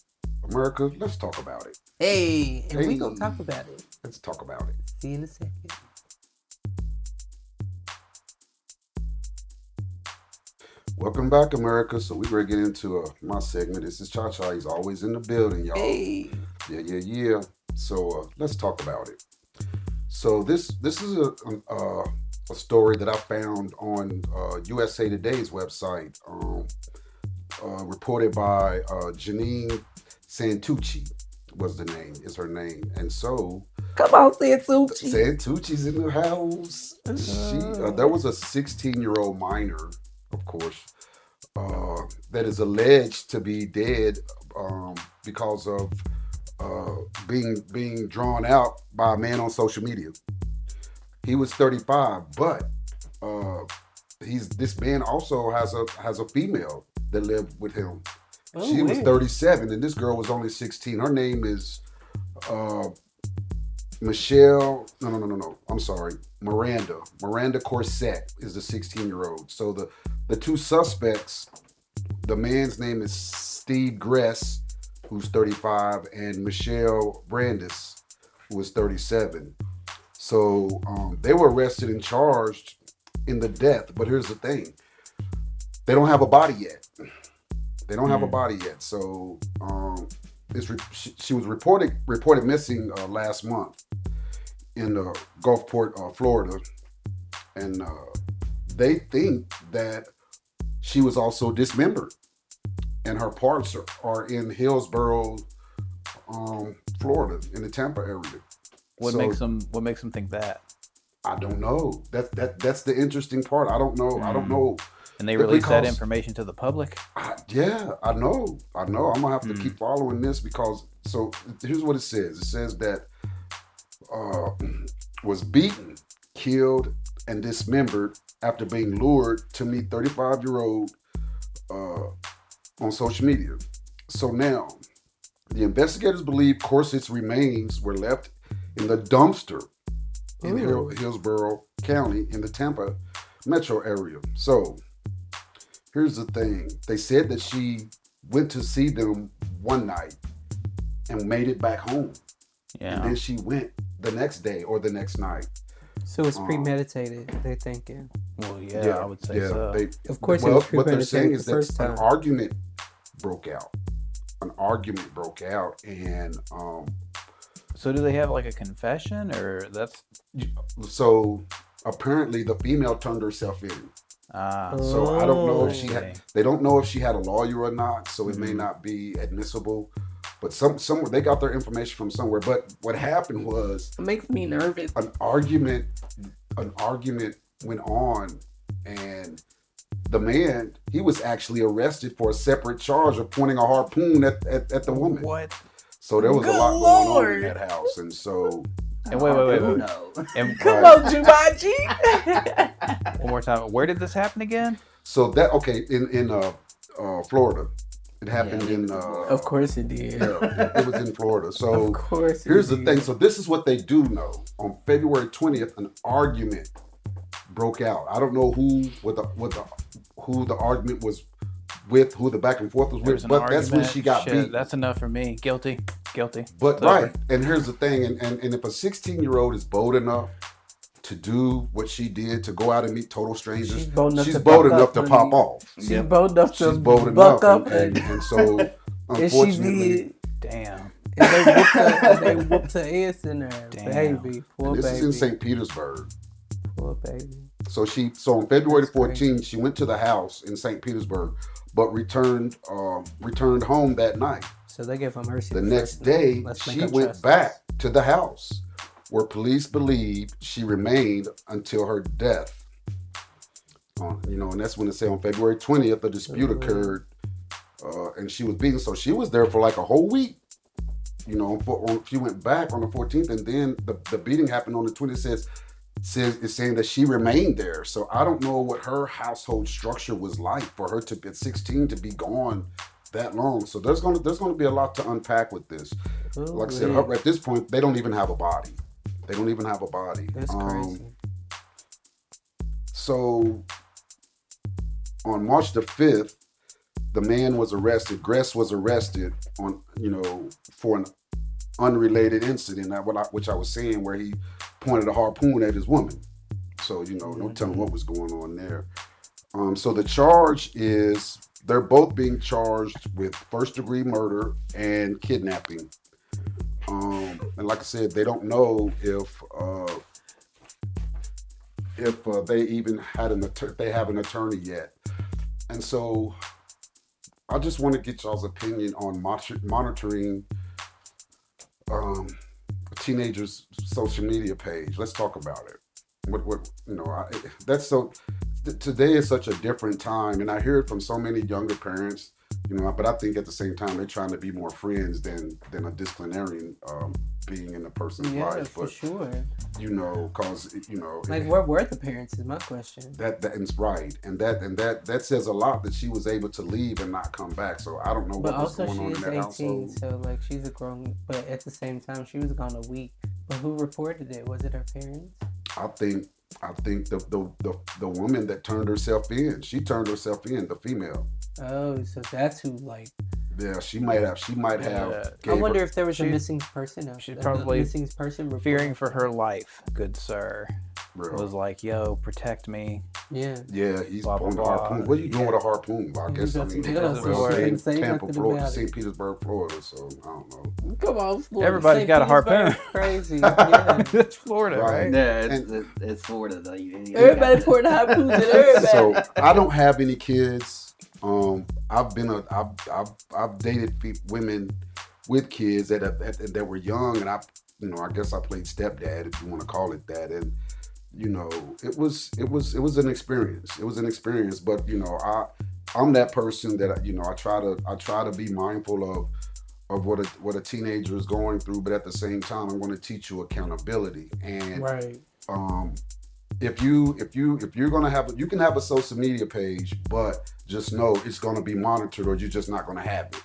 America. Let's talk about it. Hey, and Hey. we gonna talk about it. Let's talk about it. See you in a second. Welcome back, America. So we're going to get into my segment. This is Cha-Cha. He's always in the building, y'all. Hey, Yeah. So let's talk about it. So this is a story that I found on USA Today's website, reported by Janine Santucci is her name. And so come on, Santucci. Santucci's in the house. There was a 16-year-old minor, of course, that is alleged to be dead because of being drawn out by a man on social media. He was 35, but this man also has a female that lived with him. She was 37, and this girl was only 16. Her name is Michelle. No. I'm sorry, Miranda. Miranda Corsett is the 16-year-old. So the two suspects, the man's name is Steve Gress, who's 35, and Michelle Brandis, who was 37. So they were arrested and charged in the death. But here's the thing: they don't have a body yet. So she was reported missing last month in Gulfport, Florida, and they think that she was also dismembered, and her parts are in Hillsborough, Florida, in the Tampa area. What makes them think that? I don't know. That's the interesting part. I don't know. And they release that Because- information to the public? I know. I'm gonna have to keep following this because. So here's what it says. It says that was beaten, killed, and dismembered after being lured to meet 35-year-old on social media. So now, the investigators believe Corsett's remains were left in the dumpster in Hillsborough County in the Tampa metro area. So here's the thing. They said that she went to see them one night and made it back home. Yeah. And then she went the next day or the next night. So it's premeditated, they're thinking. Well, yeah, I would say so. Of course it well, was what they're saying premeditated is the that first an time. argument broke out. And So do they have like a confession, or that's so apparently the female turned herself in. So I don't know if she Okay. had. They don't know if she had a lawyer or not. So it may not be admissible. But somewhere they got their information from somewhere. But what happened was It makes me nervous. an argument went on, and the man, he was actually arrested for a separate charge of pointing a harpoon at the woman. What? So there was a Good lot going on in Lord. that house, and so And wait. No. And Come on, Jumanji. one more time. Where did this happen again? so that in Florida, it happened in Of course it did. yeah, it was in Florida. So Of course it here's the did. thing. So this is what they do know. On February 20th, an argument broke out. I don't know who the argument was with, who the back and forth was There's with, an but that's when argument. she got Shit, beat. That's enough for me. Guilty. But It's over. right, and here's the thing, and if a 16-year-old is bold enough to do what she did, to go out and meet total strangers, She's bold enough she's to bold buck enough up, to honey. pop off. She's bold enough to She's bold buck enough, up and so and she unfortunately, did. Damn. And they whooped her ass in there. Damn. Baby. Poor and this baby. is in St. Petersburg. Poor baby. So on February That's 14th, she went to the house in St. Petersburg, but returned home that night. So they gave her mercy. The the next first night. day, Let's make she her went trust back us. to the house where police believe she remained until her death. And that's when it said on February 20th, a dispute occurred, and she was beaten. So she was there for like a whole week. She went back on the 14th, and then the beating happened on the 20th. It's saying that she remained there. So I don't know what her household structure was like for her to at 16 to be gone that long. So there's gonna be a lot to unpack with this. Like I said, at this point, they don't even have a body. That's crazy. So on March the 5th, the man was arrested. Gress was arrested for an unrelated incident, which I was saying, where he pointed a harpoon at his woman. So, no telling what was going on there. So the charge is, they're both being charged with first-degree murder and kidnapping. And like I said, they don't know if they even they have an attorney yet. And so I just want to get y'all's opinion on monitoring a teenager's social media page. Let's talk about it. Today is such a different time, and I hear it from so many younger parents. But I think at the same time they're trying to be more friends than a disciplinarian being in a person's life. Yeah, for sure. Because like, where were the parents is my question. That is right, and that says a lot, that she was able to leave and not come back. So I don't know what was going on in that household. So like, she's a grown, but at the same time she was gone a week. But who reported it? Was it her parents? I think the woman that turned herself in. She turned herself in, the female. Oh, so that's who, like. Yeah, she might have. I wonder if there was a missing person. She's probably missing person fearing for her life, good sir. Real. Was like, yo, protect me. Yeah. Yeah, he's blah, on the blah, harpoon. What are you doing with a harpoon? I guess Tampa, Florida, St. Petersburg, Florida. So I don't know. Come on, Florida. Everybody's got a harpoon. Crazy. Yeah. It's Florida, right? Yeah, it's Florida though. Everybody pouring harpoons at everybody. So I don't have any kids. I've dated women with kids that were young, and I guess I played stepdad, if you want to call it that, and it was an experience. It was an experience, but I'm that person that I try to be mindful of what a teenager is going through, but at the same time I'm going to teach you accountability. And right. If you're gonna have, you can have a social media page, but just know it's gonna be monitored, or you're just not gonna have it.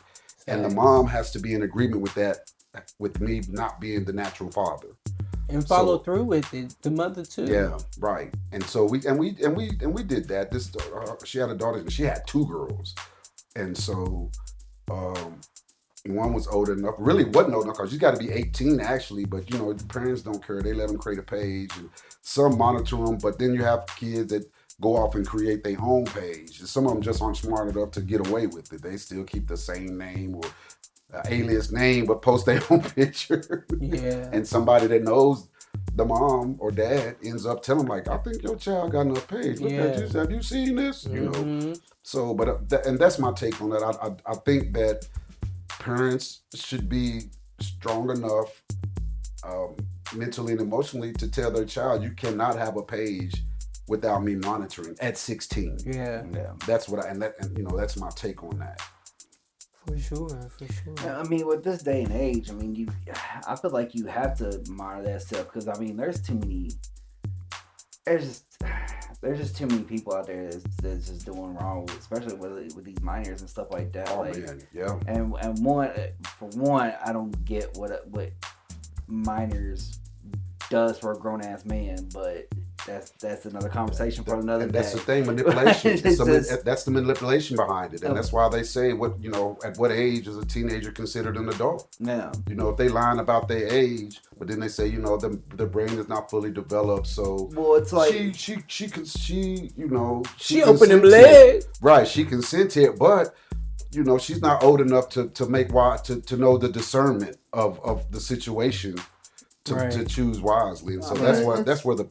And the mom has to be in agreement with that, with me not being the natural father. And follow through with it. The mother too. Yeah, right. And so we did that. She had a daughter, and she had 2 girls, and so one was old enough. Really wasn't old enough, because you got to be 18 actually. But the parents don't care. They let them create a page, and some monitor them. But then you have kids that go off and create their own page. And some of them just aren't smart enough to get away with it. They still keep the same name or alias name, but post their own picture. Yeah. And somebody that knows the mom or dad ends up telling them, like, I think your child got enough page. Look at you. Have you seen this? Mm-hmm. So, but and that's my take on that. I think that parents should be strong enough mentally and emotionally to tell their child, you cannot have a page without me monitoring at 16. Yeah. That's what that's my take on that. For sure. I mean, with this day and age, I feel like you have to monitor that stuff, because there's just too many people out there that's just doing wrong, especially with these minors and stuff like that. Oh man, yeah. And for one, I don't get what minors does for a grown ass man, but that's another conversation for another day. That's the thing, manipulation. That's the manipulation behind it, and that's why they say at what age is a teenager considered an adult? Yeah. If they lying about their age, but then they say the brain is not fully developed, so well, it's like she opened them legs. Right, she consented, but she's not old enough to know the discernment of the situation. To choose wisely, and so that's where the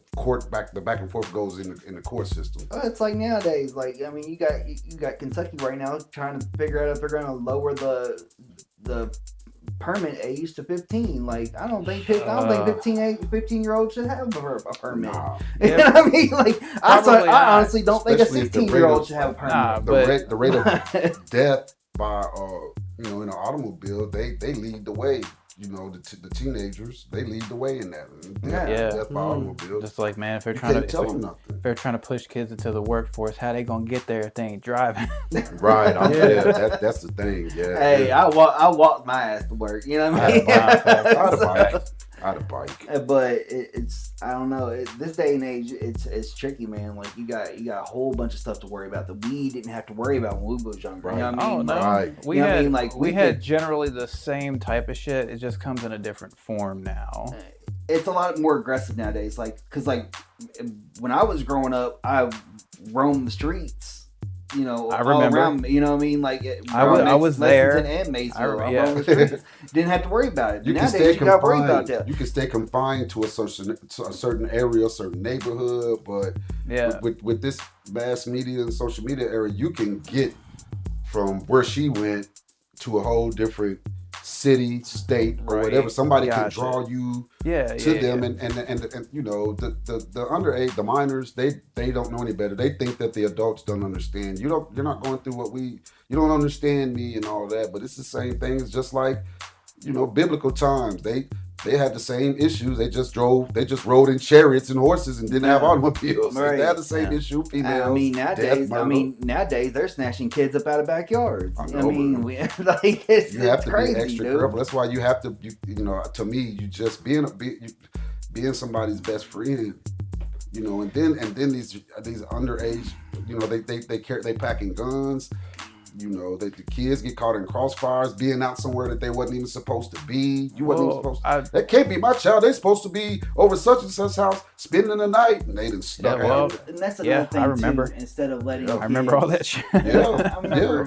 back and forth goes in the court system. It's like nowadays, you got Kentucky right now trying to figure out to lower the permit age to 15. Like I don't think 15-year-olds should have a permit. Nah. You know what I mean? Like I honestly don't think a Especially if the 16-year-old rate should have a permit. Nah, The rate of death by in an automobile, they lead the way. The teenagers, they lead the way in that. Yeah. Death by automobile. Just like, man, if they're You trying can't to tell them nothing. if they're trying to push kids into the workforce, how they gonna get there if they ain't driving? Right. That's the thing. Yeah. Hey, yeah. I walked my ass to work. You know what I mean? I had a bike. But it's I don't know. This day and age, it's tricky, man. Like you got a whole bunch of stuff to worry about that we didn't have to worry about when we was younger. You know what I mean? Oh no, Right. we You know what I had mean? Like, we we had could- generally the same type of shit. It just comes in a different form now. It's a lot more aggressive nowadays. Like, cause like when I was growing up, I roamed the streets. You know, I all remember. around me. You know what I mean? Like I was there. And Maysville. I yeah. roamed the streets. Didn't have to worry about it. You can Nowadays, stay you gotta worry about confined. that. You can stay confined to a certain area, a certain neighborhood, but Yeah, with this mass media and social media era, you can get from where she went to a whole different city, state, or Right. whatever. Somebody can Gotcha. draw you yeah, to yeah, them, yeah. and the underage, the minors, they don't know any better. They think that the adults don't understand. You're not going through you don't understand me and all that. But it's the same thing. It's just like biblical times. They had the same issues. They just rode in chariots and horses and didn't have automobiles. Right. They had the same issue. Females. I mean, death, murder. nowadays they're snatching kids up out of backyards. I I know, mean, but it's you have to crazy, be extra dude. careful. That's why you have to. To me, you just being somebody's best friend. And then these underage, they packing guns. The kids get caught in crossfires, being out somewhere that they wasn't even supposed to be. You wasn't even supposed to. That can't be my child. They supposed to be over such and such house spending the night, and they done stuck out. And that's another thing I remember. too. Instead of letting, I remember all that shit. Yeah, I remember.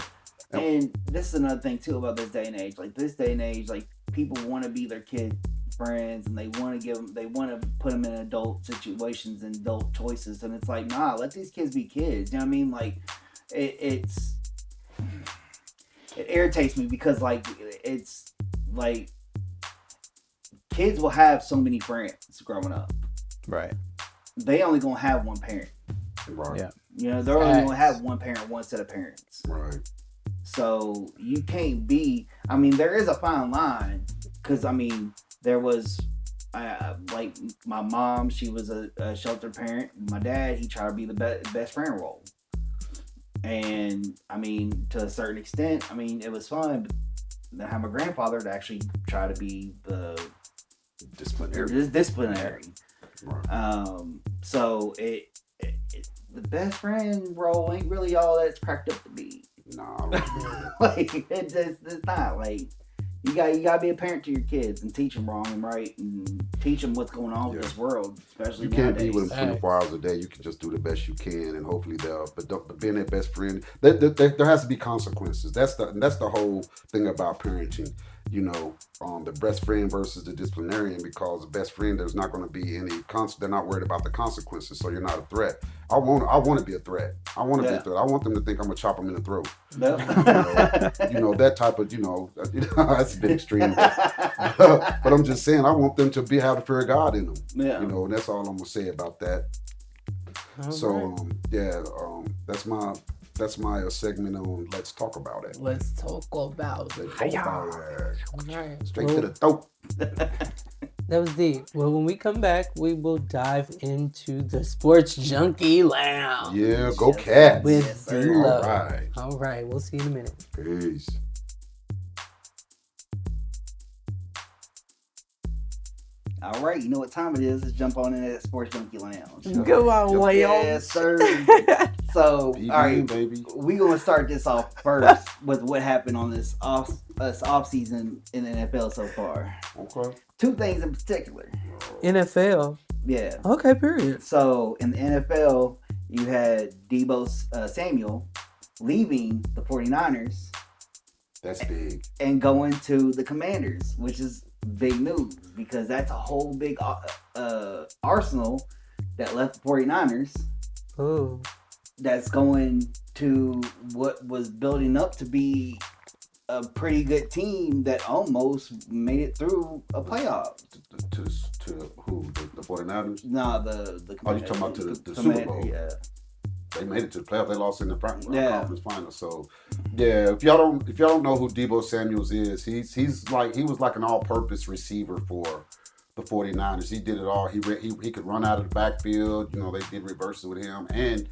yeah. And this is another thing too about this day and age. Like this day and age, like people want to be their kid friends, and they want to put them in adult situations and adult choices. And it's like, nah, let these kids be kids. You know what I mean? Like it irritates me because like it's like kids will have so many friends growing up. Right. They only gonna have one parent. Right. Yeah. They're only gonna have one parent, one set of parents. Right. So you can't be. I mean, there is a fine line because there was like my mom. She was a sheltered parent. My dad, he tried to be the best friend role. And to a certain extent, it was fun. But then I had my grandfather to actually try to be the disciplinary. Right. So it the best friend role ain't really all that it's cracked up to be. Nah. Like it's not like you gotta be a parent to your kids and teach them wrong and right and teach them what's going on with this world, especially You can't nowadays. be with them 24 hours a day. You can just do the best you can, and hopefully but being their best friend, there has to be consequences. That's the whole thing about parenting. The best friend versus the disciplinarian, because the best friend, there's not going to be any they're not worried about the consequences, so you're not a threat. I want to be a threat. I want to be a threat. I want them to think I'm gonna chop them in the throat. Nope. That type of that's a bit extreme. But I'm just saying, I want them to have the fear of God in them. Yeah. And that's all I'm gonna say about that. All So right. that's my segment on Let's Talk About It. Let's talk about it. Let's talk about it. All right. Straight to the throat. That was deep. Well, when we come back, we will dive into the Sports Junkie Lounge Yeah, go Cats. with Yes, sir. D-Lo. All right. All right, we'll see you in a minute. Peace. All right, you know what time it is. Let's jump on in at Sports Junkie Lounge. Go on, Leon. Yes, sir. So, PB, all right, baby. we're going to start this off first with what happened on this off season in the NFL so far. Okay. Two things in particular. NFL. Yeah. Okay, period. So, in the NFL, you had Deebo Samuel leaving the 49ers That's big. and going to the Commanders, which is big news because that's a whole big arsenal that left the 49ers Oh, that's going to what was building up to be a pretty good team that almost made it through a playoff. To who? The 49ers? No, the Oh, you talking about to the Super Commander, Bowl? Yeah. They made it to the playoffs. They lost in the Yeah. conference final. So, yeah, if y'all don't know who Deebo Samuels is, he was like an all-purpose receiver for the 49ers. He did it all. He could run out of the backfield. You know, they did reverses with him, and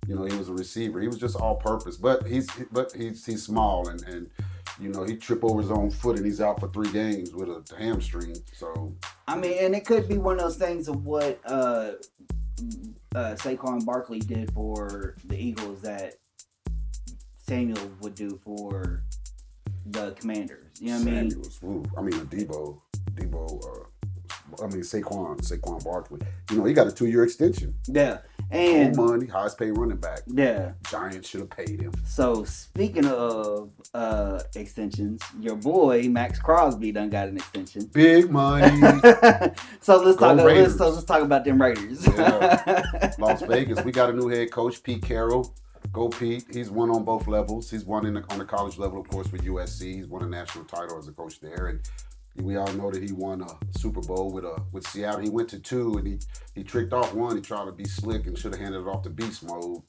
you know, he was a receiver. He was just all-purpose. But he's small, and you know, he tripped over his own foot, and he's out for 3 games with a hamstring. So, I mean, and it could be one of those things of what Saquon Barkley did for the Eagles that Samuel would do for the Commanders. You know what I mean? Saquon Barkley. You know, he got a 2-year extension. Yeah. And Old money, highest paid running back. yeah. Giants should have paid him. So speaking of extensions, your boy Max Crosby done got an extension. Big money. So let's Go Raiders. let's talk about them Raiders. Yeah. Las Vegas, we got a new head coach, Pete Carroll. Go Pete. He's won on both levels. He's won on the college level, of course, with USC. He's won a national title as a coach there, and we all know that he won a Super Bowl with Seattle. He went to 2, and he tricked off 1. He tried to be slick and should have handed it off to beast mode.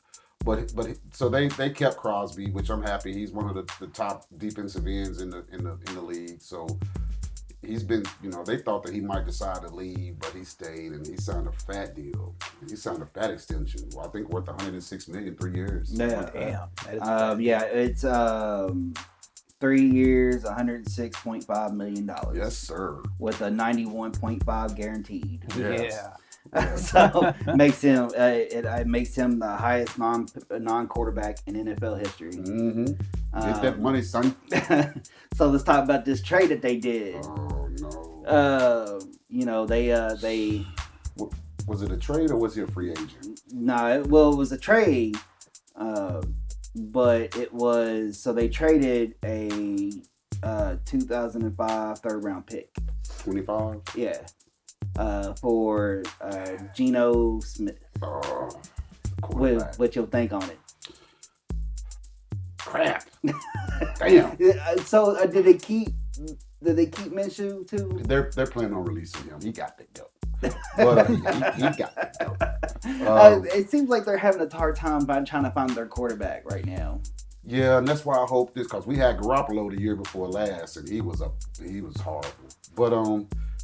But so they kept Crosby, which I'm happy. He's one of the top defensive ends in the league. So he's been, you know, they thought that he might decide to leave, but he stayed, and he signed a fat deal. He signed a fat extension. Well, I think worth $106 million, 3 years. Yeah. Damn. That is Yeah, it's 3 years, $106.5 million. Yes, sir. With a 91.5 guaranteed. Yes. Yeah. So makes him it makes him the highest non quarterback in NFL history. Mm-hmm. Get that money, son. So let's talk about this trade that they did. Oh no. You know, they Was it a trade or was he a free agent? it was a trade. But it was, so they traded a 2005 third round pick. 25? Yeah. For Geno Smith. Quarterback. What you'll think on it. Crap. Damn. So did they keep Minshew too? They're planning on releasing him. He got the dope. But he got the dope. It seems like they're having a hard time by trying to find their quarterback right now. Yeah, and that's why I hope this, because we had Garoppolo the year before last, and he was horrible. But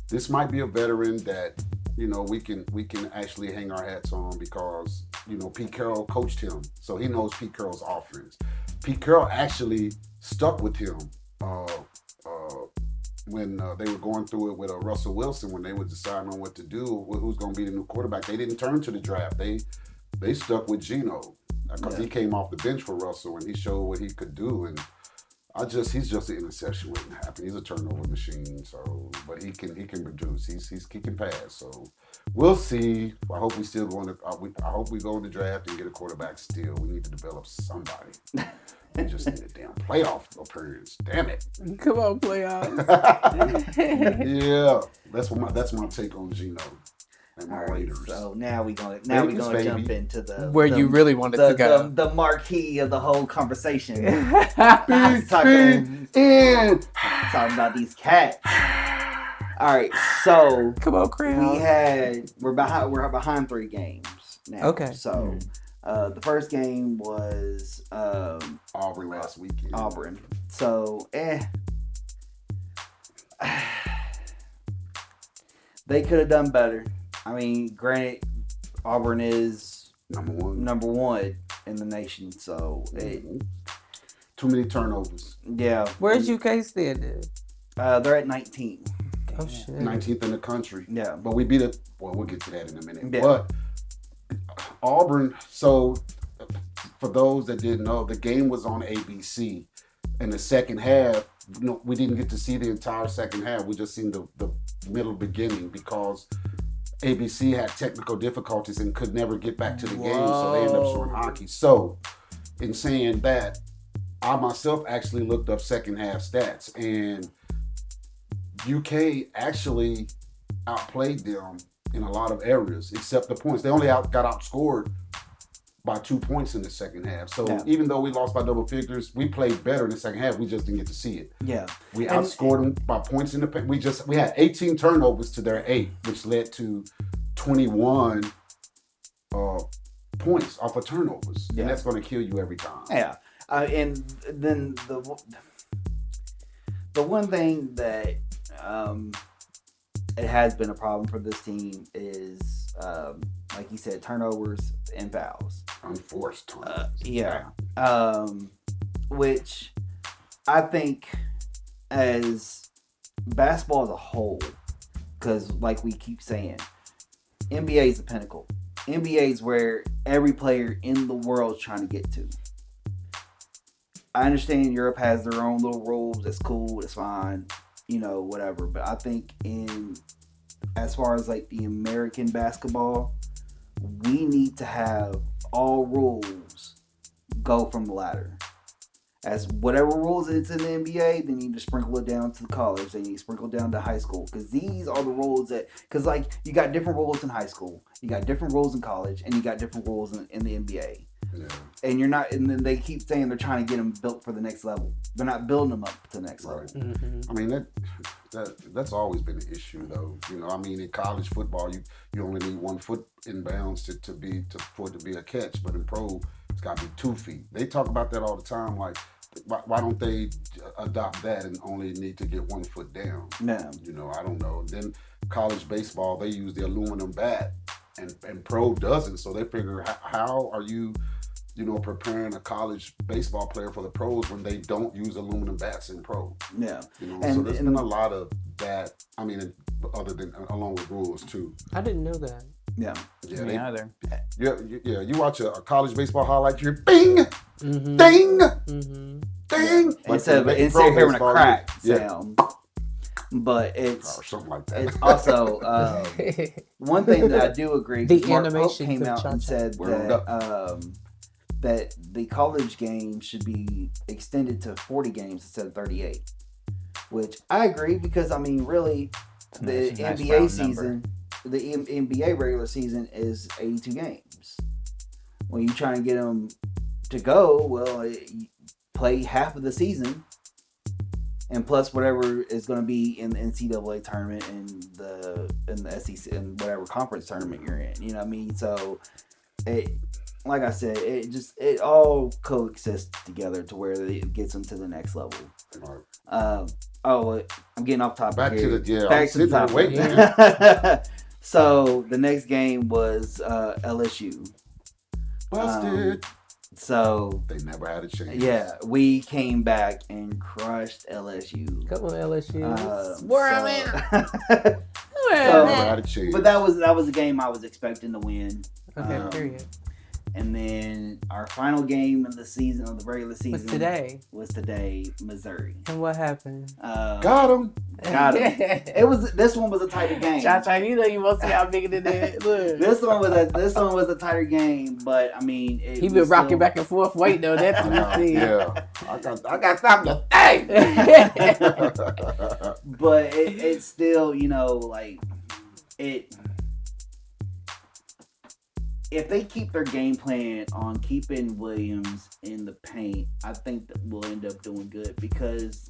this might be a veteran that, you know, we can actually hang our hats on, because, you know, Pete Carroll coached him, so he knows Pete Carroll's offense. Pete Carroll actually stuck with him when they were going through it with Russell Wilson, when they were deciding on what to do, who's going to be the new quarterback. They didn't turn to the draft. They stuck with Geno, because he came off the bench for Russell and he showed what he could do. And he's just an interception waiting to happen. He's a turnover machine. So, but he can produce. He can pass. So we'll see. I hope we still go I hope we go in the draft and get a quarterback still. We need to develop somebody. We just need a damn playoff appearance. Damn it. Come on, playoffs. Yeah, that's my take on Geno and my All right, Raiders. so now we gonna Vegas, baby. jump into the Where you really wanted to go. the marquee of the whole conversation. Big talking in. about these cats. All right, so Come on, crowd. we're behind 3 games now. Okay. So the first game was Auburn last weekend. Auburn. So they could have done better. I mean, granted, Auburn is Number 1 in the nation, so too many turnovers. yeah. Where's UK standing? They're at 19. Oh, shit. 19th in the country. Yeah. But we beat it. Well, we'll get to that in a minute. Yeah. But Auburn, so for those that didn't know, the game was on ABC. In the second half, we didn't get to see the entire second half. We just seen the middle beginning, because ABC had technical difficulties and could never get back to the game, so they ended up showing hockey. So, in saying that, I myself actually looked up second half stats, and UK actually outplayed them in a lot of areas, except the points. They only got outscored by 2 points in the second half. So Yeah. even though we lost by double figures, we played better in the second half. We just didn't get to see it. Yeah. We outscored them by points in the paint. We had 18 turnovers to their 8, which led to 21 points off of turnovers. Yeah. And that's going to kill you every time. Yeah. And then the one thing that it has been a problem for this team is, like you said, turnovers and fouls. Unforced turnovers. Yeah. Which I think as basketball as a whole, because like we keep saying, NBA is the pinnacle. NBA is where every player in the world is trying to get to. I understand Europe has their own little rules. That's cool. That's fine. Whatever. But I think as far as like the American basketball, we need to have all rules go from the ladder. As whatever rules it's in the NBA, they need to sprinkle it down to the college. They need to sprinkle it down to high school. Because these are the rules because like you got different rules in high school, you got different rules in college, and you got different rules in the NBA. Yeah. And and then they keep saying they're trying to get them built for the next level. They're not building them up to the next level. Mm-hmm. I mean, that's always been an issue, though. In college football, you only need 1 foot in bounds for it to be a catch, but in pro, it's got to be 2 feet. They talk about that all the time. Like, why don't they adopt that and only need to get 1 foot down? No. I don't know. Then college baseball, they use the aluminum bat, and pro doesn't. So they figure, how are you? Preparing a college baseball player for the pros when they don't use aluminum bats in pro. Yeah. So there's been a lot of that. I mean, other than along with rules too. I didn't know that. Yeah. Yeah. Me either. Yeah. You watch a college baseball highlight, you're bing, Mm-hmm. ding, Mm-hmm. ding. Instead of hearing a crack sound. But it's or something like that. It's also one thing that I do agree. The Mark Pope animations came of out and Cha-Cha. said that the college game should be extended to 40 games instead of 38, which I agree because really the Nice NBA round season, the NBA regular season is 82 games. When you try and get them to go, you play half of the season. And plus whatever is going to be in the NCAA tournament and the SEC and whatever conference tournament you're in, you know what I mean? So, like I said, it all coexists together to where it gets them to the next level. Right. I'm getting off topic. Back here. to the Back to the topic. Wait, So the next game was LSU. Busted. So They never had a chance. yeah, we came back and crushed LSU. Come on, LSU. They So- never had a chance. But that was a game I was expecting to win. Okay, period. And then our final game of the season, of the regular season, What's today? Missouri. And what happened? Got him. Got it. This one was a tighter game. Cha-Cha, you know you won't see how big it is. Look. This one was a tighter game, but I mean, He been rocking back and forth. Wait, no, that's what we see. Yeah. I got something to say. But it's still, if they keep their game plan on keeping Williams in the paint, I think that we'll end up doing good because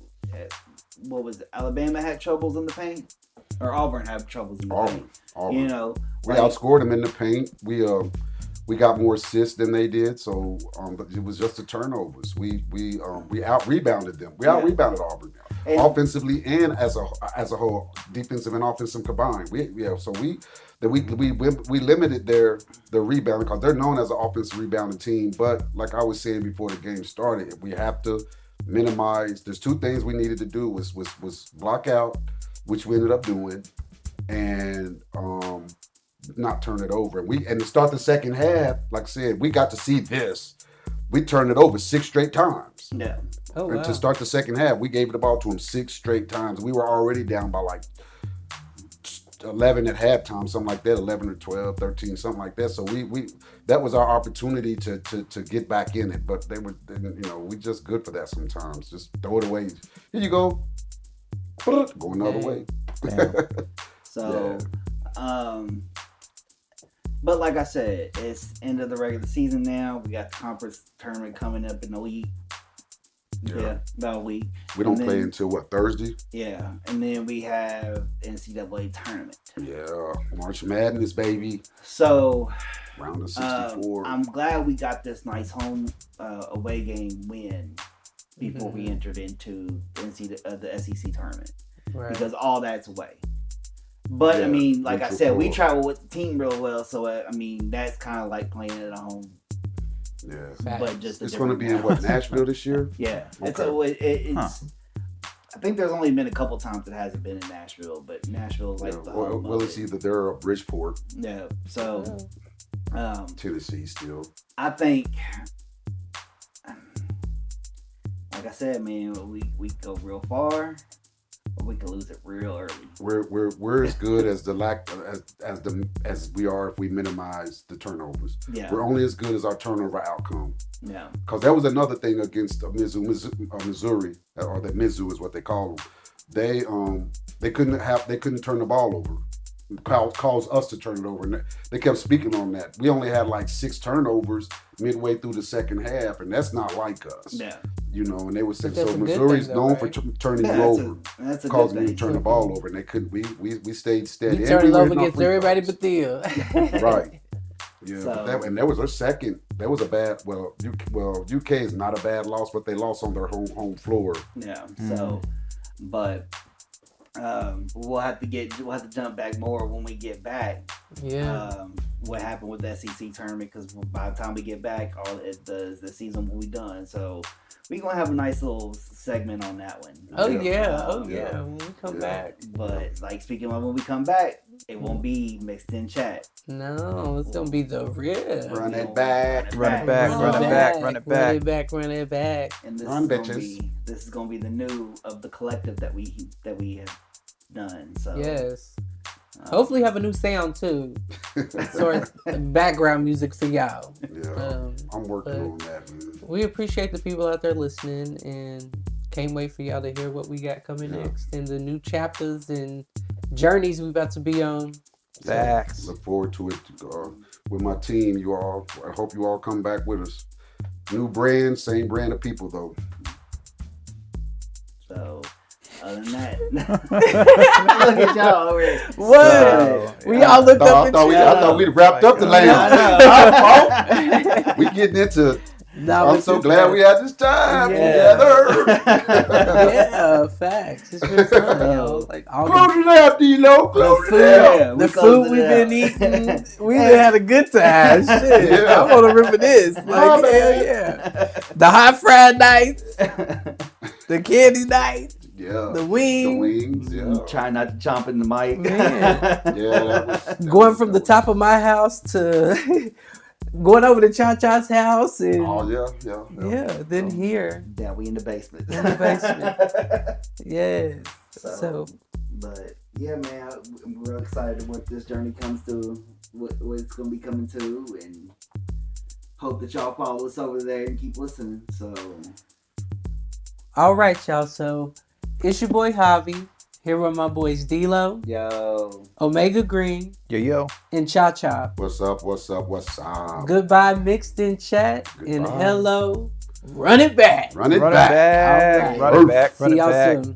what was it? Alabama had troubles in the paint, or Auburn had troubles in the paint. Auburn. We like, outscored them in the paint. We got more assists than they did, so it was just the turnovers. We out rebounded them. We out rebounded Auburn offensively and as a whole, defensive and offensive combined. We limited their rebounding because they're known as an offensive rebounding team. But like I was saying before the game started, we have to minimize. There's 2 things we needed to do was block out, which we ended up doing, and not turn it over. And to start the second half, like I said, we got to see this. We turned it over 6 straight times. Yeah. Oh, wow. And to start the second half, we gave the ball to them 6 straight times. We were already down by like 11 at halftime, something like that, 11 or 12, 13, something like that. So we that was our opportunity to get back in it. But we just good for that sometimes. Just throw it away. Here you go. Go another way. So, But like I said, it's end of the regular season now. We got the conference tournament coming up in a week. Yeah, about a week. We don't And play then- until what, Thursday? Yeah, and then we have NCAA tournament. Yeah, March Madness, baby. So Round of 64. I'm glad we got this nice home away game win before we entered into the SEC tournament, Right. because all that's away. But I Yeah, mean, like I neutral said, we floor. travel with the team real well, so I mean that's kind of like playing at home, Yeah. Facts. but just a It's going to different be in round. what, Nashville this year? Yeah, it's Okay. it's. I think there's only been a couple times it hasn't been in Nashville, but Nashville's like Yeah, the well, home well, of it's it. either there or Bridgeport, Yeah, so Tennessee still. I think, like I said, man, we go real far, or we could lose it real early. We're as good as as we are if we minimize the turnovers. Yeah, We're only as good as our turnover outcome. yeah, Because that was another thing against Missouri, or that Mizzou is what they call them. They couldn't turn the ball over. Caused us to turn it over, and they kept speaking on that. We only had like 6 turnovers midway through the second half, and that's not like us. yeah. You know, and they were saying But that's so a good Missouri's thing, though, known right? for turning Yeah, you over, that's a good causing you to thing. turn the ball over, and they couldn't. We stayed steady. We And turned it were over hitting our against free everybody throws. but them. Right. Yeah, So- and that was our second. That was a bad. UK is not a bad loss, but they lost on their home floor. Yeah. So, but we'll have to jump back more when we get back. Yeah. What happened with the SEC tournament? Because by the time we get back, the season will be done. So we're gonna have a nice little segment on that one. Oh yeah. Oh Yeah. yeah. When we come Yeah. back. But like speaking of when we come back, it won't be mixed in chat. No, it's gonna be the real. Run it back. Run it back, Run run it it back, back, run it Run back. it back. Run it back. And Run, this bitches. is gonna be the new of the collective that we have done. So Yes. Hopefully have a new sound too. Sort of background music for y'all. Yeah, I'm working on that. Man. We appreciate the people out there listening and can't wait for y'all to hear what we got coming Yeah. next and the new chapters and journeys we about to be on. Facts. Look forward to it with my team. You all, I hope you all come back with us. New brand, same brand of people though. So, other than that, look at y'all over here. What? So, We yeah. all looked up at you. I thought we'd wrapped up the Like, land. Our fault. We getting into. No, I'm it's so just glad fun. we had this time Yeah. together. Yeah, facts. It's been fun, yo. Like all Close the it out, D-Lo. Close food, it out. Yeah, we the closed food it we've been out. eating, we've been had a good time. Shit, Yeah. I want to remember this. Like, Oh, hell man. yeah. The hot fried nights, the candy nights, Yeah. the wings, The wings, yeah. Trying not to jump in the mic. Man. Yeah, that was, going from the top of my house to going over to Cha Cha's house and Oh, yeah. yeah, then here. Yeah, we in the basement. In the basement. Yes. So But yeah, man, I'm real excited what this journey comes to, what it's gonna be coming to, and hope that y'all follow us over there and keep listening. So all right, y'all. So it's your boy Javi here with my boys D-Lo, yo, Omega Green, Yo. and Cha Cha. What's up? What's up? What's up? Goodbye, mixed in chat, and Goodbye. hello, run it back. Run it Run it back. back. All right. Run it back. Run See it y'all back. soon.